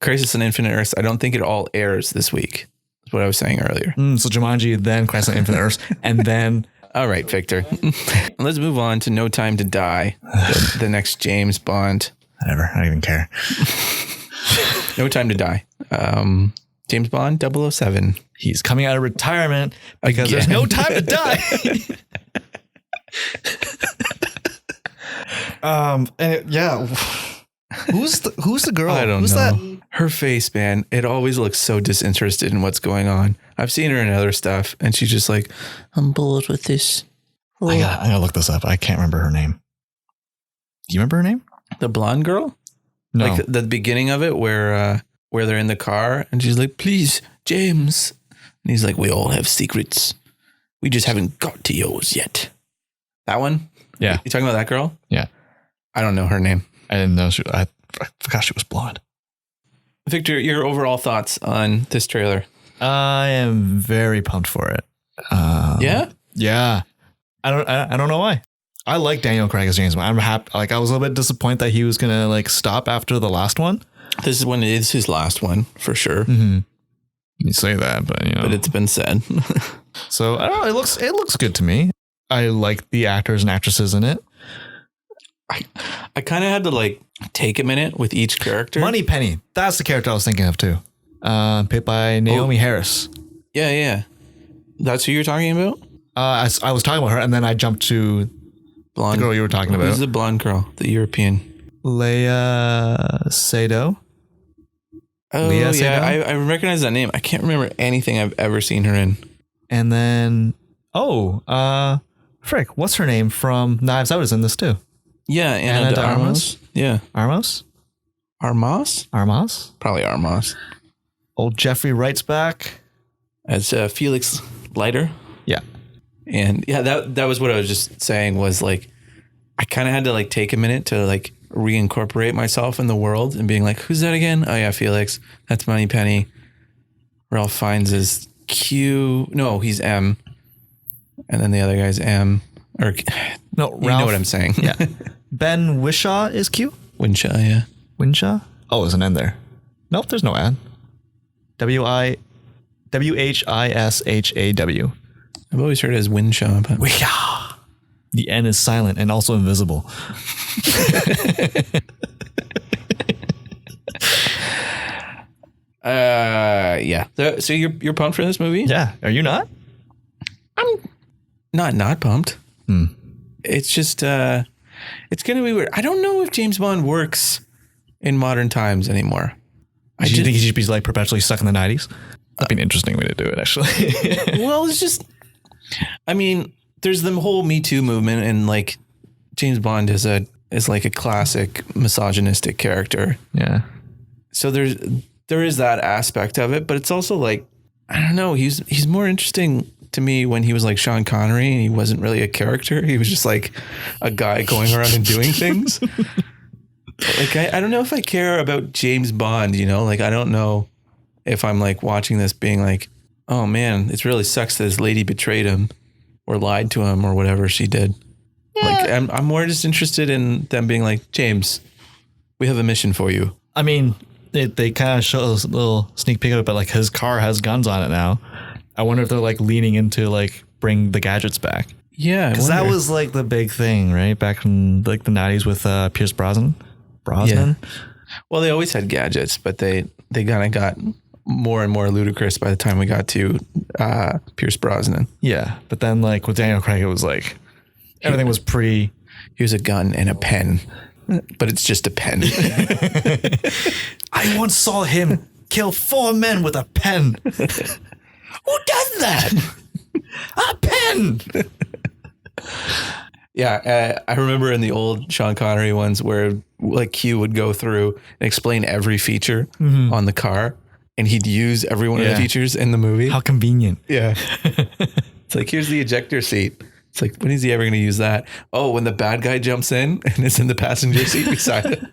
Crisis on Infinite Earths, I don't think it all airs this week. That's what I was saying earlier. So Jumanji, then Crisis on Infinite Earths, and then... All right, Victor. Let's move on to No Time to Die, the next James Bond. Whatever. I don't even care. No Time to Die. James Bond 007. He's coming out of retirement because there's no time to die. Who's the girl? I don't Who's know. that? Her face, man, it always looks so disinterested in what's going on. I've seen her in other stuff, and she's just like, I'm bored with this. Oh. I gotta look this up. I can't remember her name. Do you remember her name? The blonde girl? No. Like the beginning of it where they're in the car and she's like, please, James. And he's like, we all have secrets. We just haven't got to yours yet. That one? Yeah. You talking about that girl? Yeah. I don't know her name. I didn't know I forgot she was blonde. Victor, your overall thoughts on this trailer? I am very pumped for it. Yeah? Yeah. I don't know why. I like Daniel Craig as James Bond. I'm happy. Like, I was a little bit disappointed that he was going to like stop after the last one. This one is his last one for sure. Mm-hmm. You say that, but you know, but it's been said. So I don't know. It looks good to me. I like the actors and actresses in it. I kind of had to like take a minute with each character. Moneypenny. That's the character I was thinking of too. Played by Naomi Harris. Yeah. That's who you're talking about? I was talking about her, and then I jumped to blonde, the girl you were talking about. Who's the blonde girl? The European. Leia Seydoux. Oh, Leia yeah. Seydoux? I recognize that name. I can't remember anything I've ever seen her in. And then, frick, what's her name from Knives Out is in this too. Yeah, Ana de Armas. Yeah. Armas? Probably Armas. Old Jeffrey Wright's back. As Felix Leiter. Yeah. And yeah, that was what I was just saying was like, I kind of had to like take a minute to like reincorporate myself in the world and being like, who's that again? Oh yeah, Felix. That's Moneypenny. Ralph Fiennes is Q. No, he's M. And then the other guy's M. Or no, Ralph, you know what I'm saying. Yeah. Ben Whishaw is Q? Winshaw, yeah. Winshaw? Oh, there's an N there. Nope, there's no N. WHISHAW. I've always heard it as Winshaw, but Wishaw. The N is silent and also invisible. Yeah. So you're pumped for this movie? Yeah. Are you not? I'm not pumped. It's just it's gonna be weird. I don't know if James Bond works in modern times anymore. Do you think he should be like perpetually stuck in the 90s? That'd be an interesting way to do it, actually. Well, it's just, I mean, there's the whole Me Too movement, and like James Bond is like a classic misogynistic character. Yeah. So there is that aspect of it, but it's also like, I don't know. He's more interesting to me when he was like Sean Connery and he wasn't really a character. He was just like a guy going around and doing things. Like, I don't know if I care about James Bond, you know, like, I don't know if I'm like watching this being like, oh man, it really sucks that this lady betrayed him or lied to him or whatever she did. Yeah. Like, I'm more just interested in them being like, James, we have a mission for you. I mean, they kind of show a little sneak peek of it, but like his car has guns on it now. I wonder if they're like leaning into like bring the gadgets back. Yeah. Because that was like the big thing, right? Back in like the 90s with Pierce Brosnan. Yeah. Well, they always had gadgets, but they kind of got more and more ludicrous by the time we got to Pierce Brosnan. Yeah. But then like with Daniel Craig, it was like everything was pretty. Here's a gun and a pen, but it's just a pen. I once saw him kill 4 men with a pen. Who does that? A pen. Yeah, I remember in the old Sean Connery ones where like Q would go through and explain every feature on the car, and he'd use every one of the features in the movie. How convenient. Yeah. It's like, here's the ejector seat. It's like, when is he ever going to use that? Oh, when the bad guy jumps in and is in the passenger seat beside it.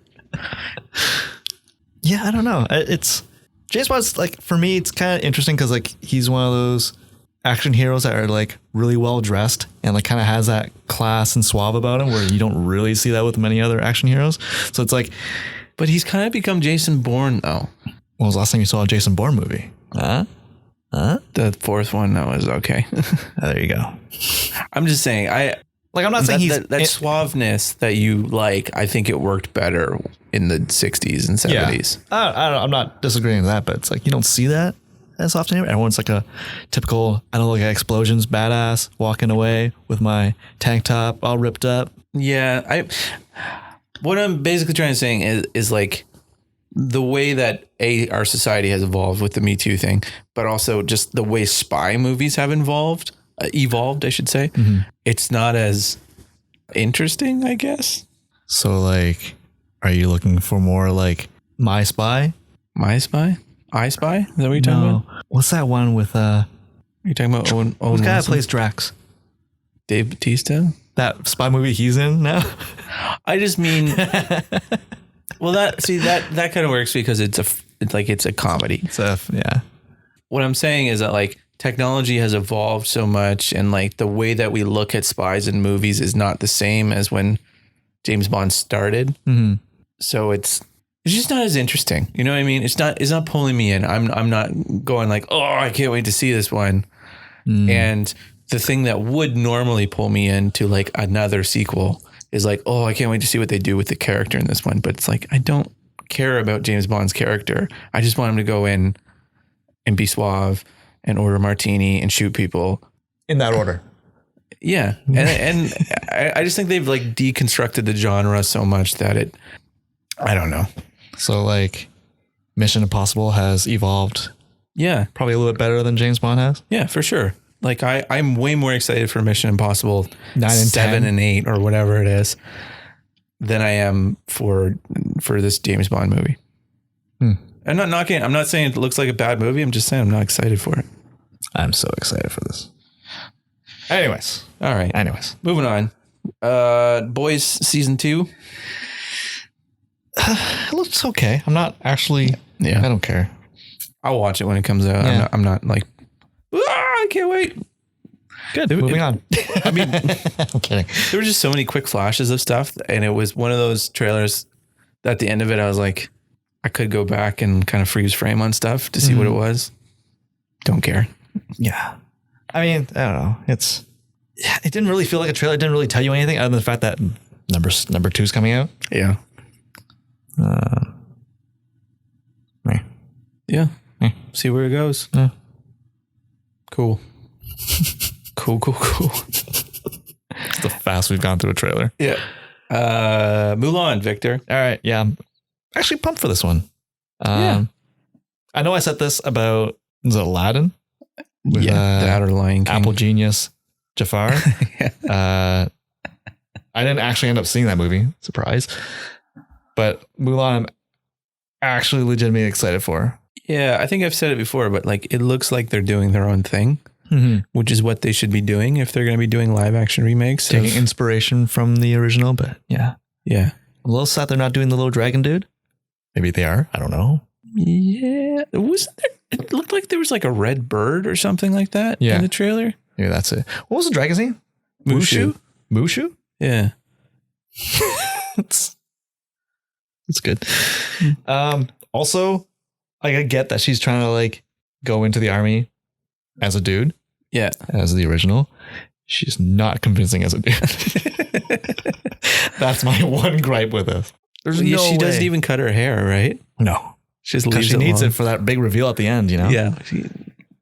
Yeah, I don't know. It's James Bond's like, for me, it's kind of interesting because like he's one of those action heroes that are like really well dressed and like kind of has that class and suave about him where you don't really see that with many other action heroes. So it's like, but he's kind of become Jason Bourne though. When was the last time you saw a Jason Bourne movie? The fourth one, that was okay. There you go. I'm just saying, I'm not saying that suaveness that you like. I think it worked better in the 60s and 70s. Yeah. I'm not disagreeing with that, but it's like you don't see that as often anymore. Everyone's like a typical, I don't know, like explosions badass walking away with my tank top all ripped up. Yeah, what I'm basically trying to say is like the way that our society has evolved with the Me Too thing, but also just the way spy movies have evolved, I should say. Mm-hmm. It's not as interesting, I guess. So like, are you looking for more like My Spy? My Spy? I Spy? Is that what you're talking about? What's that one with you're talking about Owen who's the guy that Wilson? plays Drax? Dave Bautista? That spy movie he's in now? I just mean well, that kind of works because it's a comedy. Yeah. What I'm saying is that like technology has evolved so much, and like the way that we look at spies in movies is not the same as when James Bond started. Mm-hmm. So it's just not as interesting. You know what I mean? It's not pulling me in. I'm not going like, oh, I can't wait to see this one. And the thing that would normally pull me into like another sequel is like, oh, I can't wait to see what they do with the character in this one. But it's like, I don't care about James Bond's character. I just want him to go in and be suave and order a martini and shoot people. In that order. Yeah. And I just think they've like deconstructed the genre so much that I don't know. So like Mission Impossible has evolved. Yeah. Probably a little bit better than James Bond has. Yeah, for sure. Like I'm way more excited for Mission Impossible 9 and 7 10. and 8 or whatever it is than I am for this James Bond movie. I'm not knocking. I'm not saying it looks like a bad movie. I'm just saying I'm not excited for it. I'm so excited for this. Anyways. All right. Moving on. Boys season 2. It looks okay. I'm not actually. Yeah. I don't care. I'll watch it when it comes out. Yeah. I'm not like, I can't wait. Good. Moving on. I mean, I'm kidding. there were just so many quick flashes of stuff, and it was one of those trailers that at the end of it, I was like, I could go back and kind of freeze frame on stuff to see what it was. Don't care. Yeah. I mean, I don't know. It didn't really feel like a trailer. It didn't really tell you anything other than the fact that number 2 is coming out. Yeah. Yeah. See where it goes. Yeah. Cool. Cool. It's the fast we've gone through a trailer. Yeah. Mulan, Victor. All right. Yeah. I'm actually pumped for this one. Yeah. I know I said this about, is it Aladdin? With, that or Lion King. Apple Genius Jafar. I didn't actually end up seeing that movie. Surprise. But Mulan, I'm actually legitimately excited for. Yeah, I think I've said it before, but like it looks like they're doing their own thing, which is what they should be doing if they're going to be doing live action remakes. Taking inspiration from the original, but yeah. Yeah. I'm a little sad they're not doing the little dragon dude. Maybe they are. I don't know. Yeah. Wasn't there? It looked like there was like a red bird or something like that in the trailer. Yeah, that's it. What was the dragon's name? Mushu? Mushu? Yeah. It's good. Also, like I get that she's trying to like go into the army as a dude. Yeah. As the original. She's not convincing as a dude. That's my one gripe with this. There's no way. She doesn't even cut her hair, right? No. She just leaves she needs it for that big reveal at the end, you know? Yeah.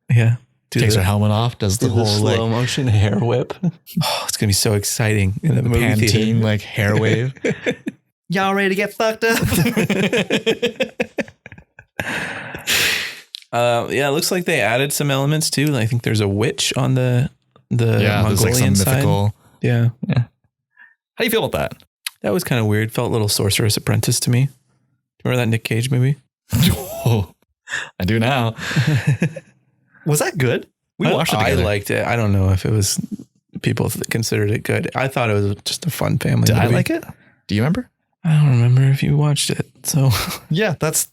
Yeah. Takes her helmet off, does the whole slow motion hair whip. Oh, it's gonna be so exciting in the movie Pantene theater. like hair wave. Y'all ready to get fucked up? Yeah, it looks like they added some elements too. I think there's a witch on the Mongolian side. Mythical. Yeah. How do you feel about that? That was kind of weird. Felt a little Sorcerer's Apprentice to me. Remember that Nick Cage movie? Oh, I do now. Was that good? We watched it together. I liked it. I don't know if it was people considered it good. I thought it was just a fun family movie. Did I like it? Do you remember? I don't remember if you watched it. So yeah, that's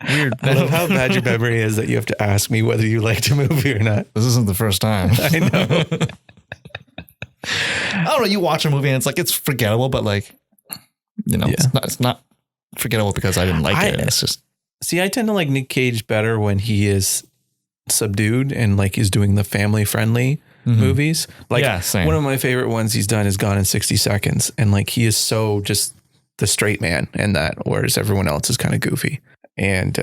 Weird. I love how bad your memory is that you have to ask me whether you liked a movie or not. This isn't the first time. I know. I don't know. You watch a movie and it's forgettable, but it's not forgettable because I didn't like it. It's just. See, I tend to like Nick Cage better when he is subdued and is doing the family friendly movies. Same. One of my favorite ones he's done is Gone in 60 Seconds. And he is so just the straight man in that, whereas everyone else is kind of goofy. And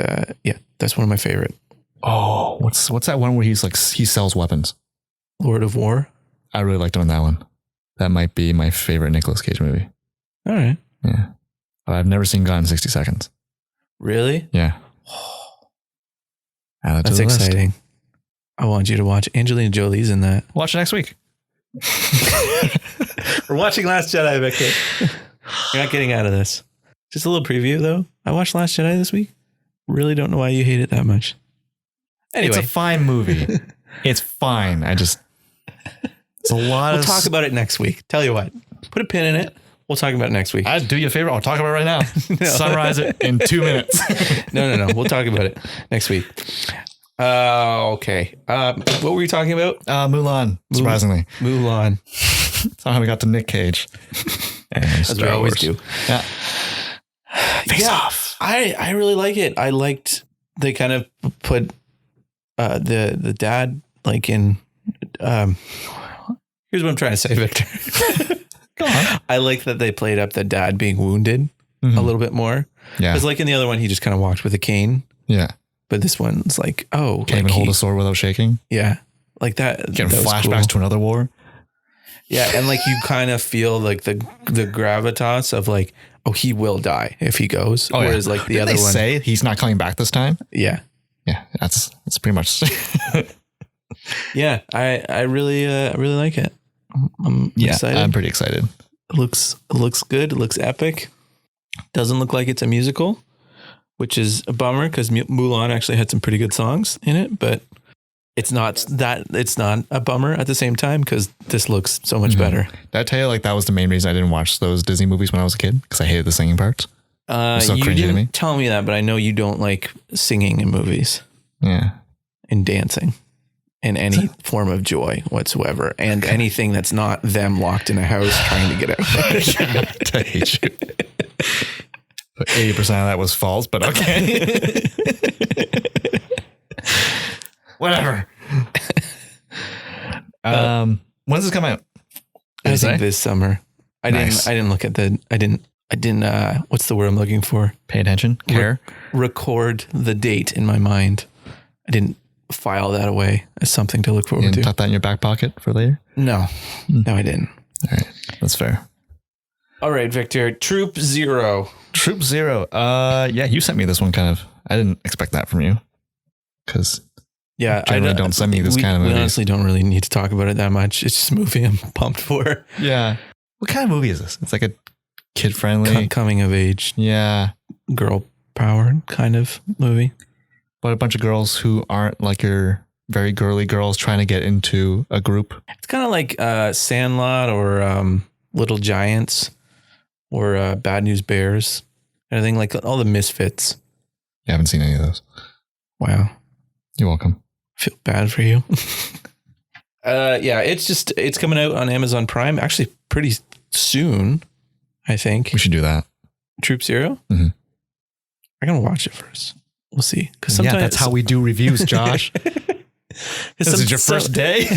that's one of my favorite. Oh, what's that one where he sells weapons? Lord of War. I really liked him in that one. That might be my favorite Nicolas Cage movie. All right. Yeah. But I've never seen Gone in 60 Seconds. Really? Yeah. That's exciting. I want you to watch. Angelina Jolie's in that. Watch it next week. We're watching Last Jedi, Victor. You're not getting out of this. Just a little preview, though. I watched Last Jedi this week. Really don't know why you hate it that much. Anyway. It's a fine movie. It's fine. It's a lot We'll talk about it next week. Tell you what. Put a pin in it. We'll talk about it next week. I'd do you a favor. I'll talk about it right now. No. Summarize it in 2 minutes. No. We'll talk about it next week. Okay. What were we talking about? Mulan, surprisingly. Mulan. That's how we got to Nick Cage. As we always do. Yeah. Face off. I really like it. I liked they kind of put the dad in here's what I'm trying to say, Victor. Go on. I like that they played up the dad being wounded a little bit more. Yeah. Because in the other one, he just kind of walked with a cane. Yeah. But this one's can't even hold a sword without shaking. Yeah. Like that. Getting flashbacks to another war. Yeah. And you kind of feel the gravitas of he will die if he goes. Whereas the Didn't other they one. say he's not coming back this time? Yeah. Yeah. That's pretty much. Yeah. I really like it. I'm excited. I'm pretty excited. It looks good. It looks epic. Doesn't look like it's a musical, which is a bummer because Mulan actually had some pretty good songs in it, but it's not a bummer at the same time because this looks so much better. Did I tell you that was the main reason I didn't watch those Disney movies when I was a kid? Because I hated the singing parts. So you cringy to me. didn't tell me that, but I know you don't like singing in movies. Yeah. And dancing. In any form of joy whatsoever. And anything that's not them locked in a house trying to get out. I hate you. 80% of that was false, but okay. Whatever. When does this come out? I think this summer. I didn't look at I didn't what's the word I'm looking for? Pay attention. Care. Record the date in my mind. I didn't file that away as something to look forward to. Tuck that in your back pocket for later? No, I didn't. All right. That's fair. All right, Victor. Troop Zero. Yeah, you sent me this one kind of. I didn't expect that from you. Because generally don't send me this kind of movie. We honestly don't really need to talk about it that much. It's just a movie I'm pumped for. Yeah. What kind of movie is this? It's a kid-friendly. Coming of age. Yeah. Girl power kind of movie. But a bunch of girls who aren't your very girly girls trying to get into a group. It's kind of like Sandlot or Little Giants or Bad News Bears. Anything all the misfits. You haven't seen any of those. Wow. You're welcome. Feel bad for you. It's coming out on Amazon Prime actually pretty soon, I think. We should do that. Troop Zero? Mm-hmm. I'm going to watch it first. We'll see. Because sometimes that's how we do reviews, Josh. This is your first day?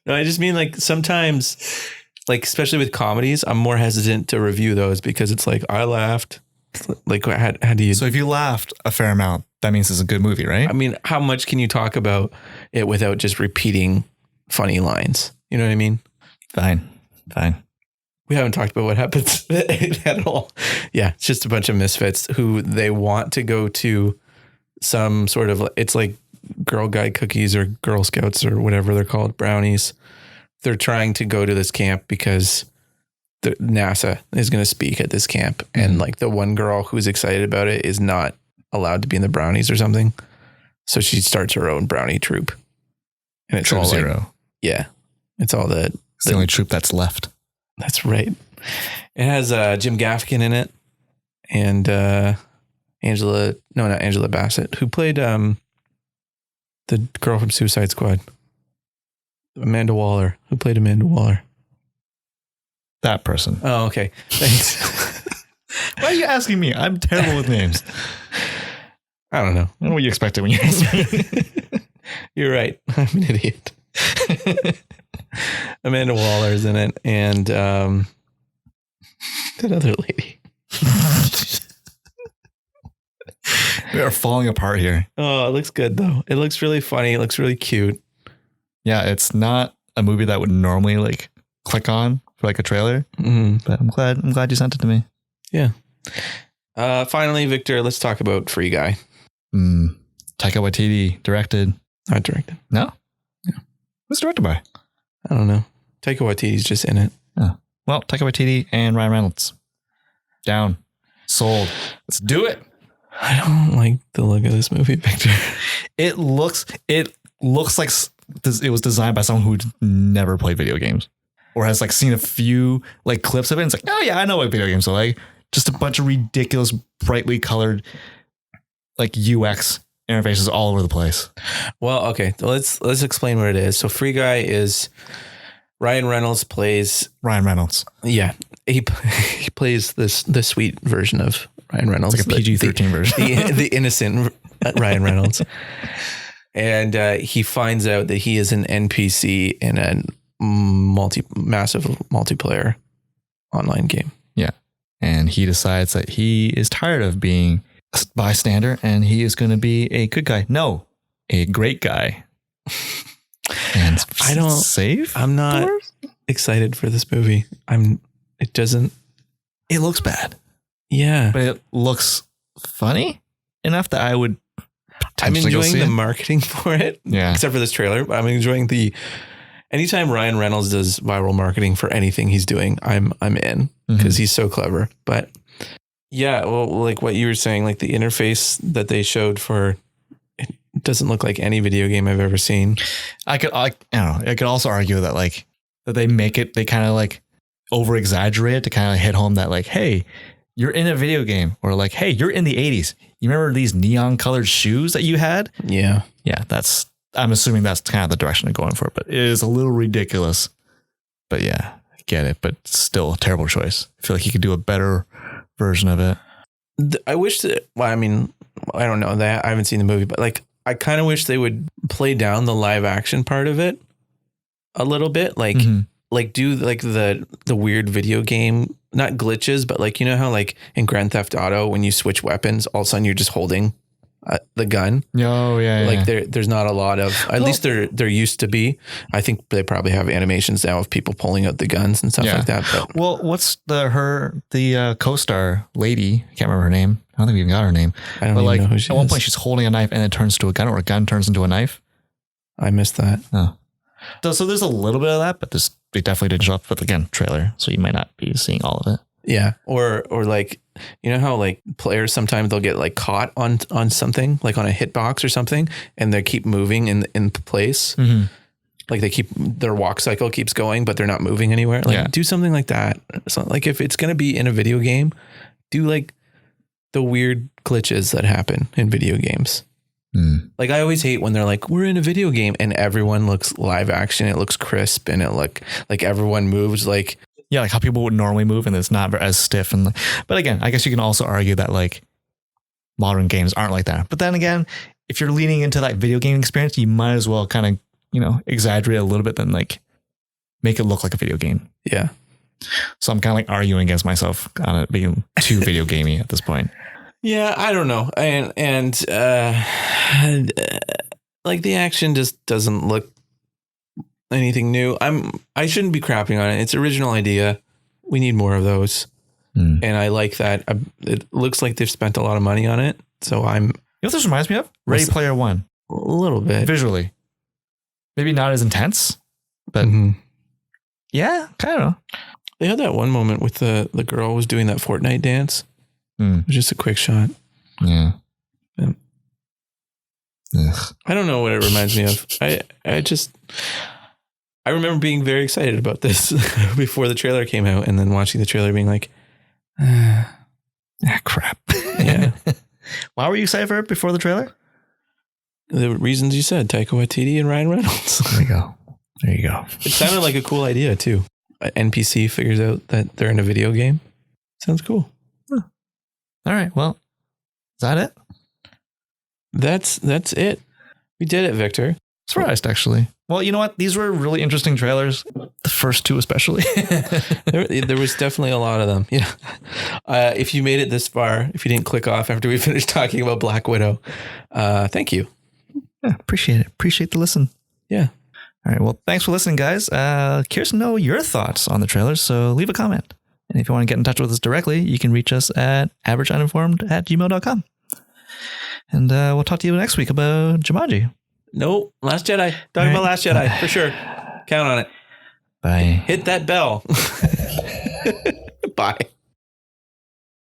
No, I just mean sometimes, especially with comedies, I'm more hesitant to review those because it's I laughed. How do you... So if you laughed a fair amount, that means it's a good movie, right? I mean, how much can you talk about it without just repeating funny lines? You know what I mean? Fine. We haven't talked about what happens at all. Yeah, it's just a bunch of misfits who they want to go to some sort of, it's like Girl Guide cookies or Girl Scouts or whatever they're called, brownies. They're trying to go to this camp because the NASA is going to speak at this camp. And the one girl who's excited about it is not allowed to be in the brownies or something. So she starts her own brownie troop. And it's Troop all Zero. Yeah. It's all it's the only troop that's left. That's right. It has Jim Gaffigan in it. And not Angela Bassett, who played the girl from Suicide Squad. Amanda Waller, who played Amanda Waller. That person. Oh, okay. Thanks. Why are you asking me? I'm terrible with names. I don't know. I don't know what you expected when you asked me. You're right. I'm an idiot. Amanda Waller's in it, and that other lady. We are falling apart here. Oh, it looks good though. It looks really funny. It looks really cute. Yeah, it's not a movie that would normally like click on for like a trailer, but I'm glad you sent it to me. Yeah. Finally, Victor, let's talk about Free Guy. Taika Waititi directed. Not directed. No? Yeah. Who's directed by? I don't know. Taika Waititi's just in it. Oh. Well, Taika Waititi and Ryan Reynolds. Down. Sold. Let's do it. I don't like the look of this movie, Victor. It looks like it was designed by someone who never played video games or has like seen a few like clips of it. And it's like, oh yeah, I know what video games are like. Just a bunch of ridiculous, brightly colored like UX interfaces all over the place. Well, okay, let's explain what it is. So Free Guy is Ryan Reynolds plays Ryan Reynolds. Yeah, he plays the sweet version of Ryan Reynolds, it's like a PG-13 version, the innocent Ryan Reynolds, and he finds out that he is an NPC in a massive multiplayer online game. Yeah, and he decides that he is tired of being a bystander and he is going to be a good guy. No, a great guy. And I'm not excited for this movie. It looks bad. Yeah. But it looks funny enough that I would I'm enjoying the marketing for it. Yeah. Except for this trailer. But I'm enjoying anytime Ryan Reynolds does viral marketing for anything he's doing, I'm in because he's so clever. But yeah, well, like what you were saying, like the interface that they showed for it doesn't look like any video game I've ever seen. I don't know. I could also argue that like that they kind of like over exaggerate it to kind of hit home that like, hey, you're in a video game, or like, hey, you're in the 80s. You remember these neon colored shoes that you had? Yeah. Yeah. I'm assuming that's kind of the direction they're going for, but it is a little ridiculous. But yeah, I get it, but still a terrible choice. I feel like you could do a better version of it. I wish that, I mean, I don't know that I haven't seen the movie, but like, I kind of wish they would play down the live action part of it a little bit. Like, like do like the weird video game, not glitches, but like, you know how like in Grand Theft Auto, when you switch weapons, all of a sudden you're just holding the gun. Oh yeah. Like there's not a lot of, at least there used to be. I think they probably have animations now of people pulling out the guns and stuff like that. But. Well, what's the co-star lady? I can't remember her name. I don't think we even got her name. I don't even know who she is. At one point she's holding a knife and it turns to a gun, or a gun turns into a knife. I missed that. Oh. So there's a little bit of that, but they definitely didn't show up with, again, trailer. So you might not be seeing all of it. Yeah. Or like, you know how like players, sometimes they'll get like caught on something, like on a hitbox or something, and they keep moving in place. Mm-hmm. Like their walk cycle keeps going, but they're not moving anywhere. Like do something like that. So like if it's going to be in a video game, do like the weird glitches that happen in video games. Like I always hate when they're like, we're in a video game and everyone looks live action. It looks crisp and it like everyone moves like. Yeah. Like how people would normally move and it's not as stiff. But again, I guess you can also argue that like modern games aren't like that. But then again, if you're leaning into that video game experience, you might as well kind of, exaggerate a little bit than like make it look like a video game. Yeah. So I'm kind of like arguing against myself on it being too video gamey at this point. Yeah, I don't know. And like the action just doesn't look anything new. I shouldn't be crapping on it. It's original idea. We need more of those. And I like that. It looks like they've spent a lot of money on it. So You know what this reminds me of? Ready Player One. A little bit. Visually. Maybe not as intense, but yeah, kind of. They had that one moment with the girl was doing that Fortnite dance. It was just a quick shot. Yeah. I don't know what it reminds me of. I remember being very excited about this before the trailer came out, and then watching the trailer being like, crap. Yeah. Why were you excited for it before the trailer? The reasons you said, Taika Waititi and Ryan Reynolds. There you go. There you go. It sounded like a cool idea too. An NPC figures out that they're in a video game. Sounds cool. Huh. All right. Well, is that it? That's it. We did it, Victor. Surprised, actually. Well, you know what? These were really interesting trailers. The first two, especially. there was definitely a lot of them. Yeah. If you made it this far, if you didn't click off after we finished talking about Black Widow, thank you. Yeah, appreciate it. Appreciate the listen. Yeah. All right. Well, thanks for listening, guys. Curious to know your thoughts on the trailers, so leave a comment. And if you want to get in touch with us directly, you can reach us at averageuninformed@gmail.com. And we'll talk to you next week about Jumanji. Nope. Last Jedi. Talking about Last Jedi for sure. Count on it. Bye. Hit that bell. Bye.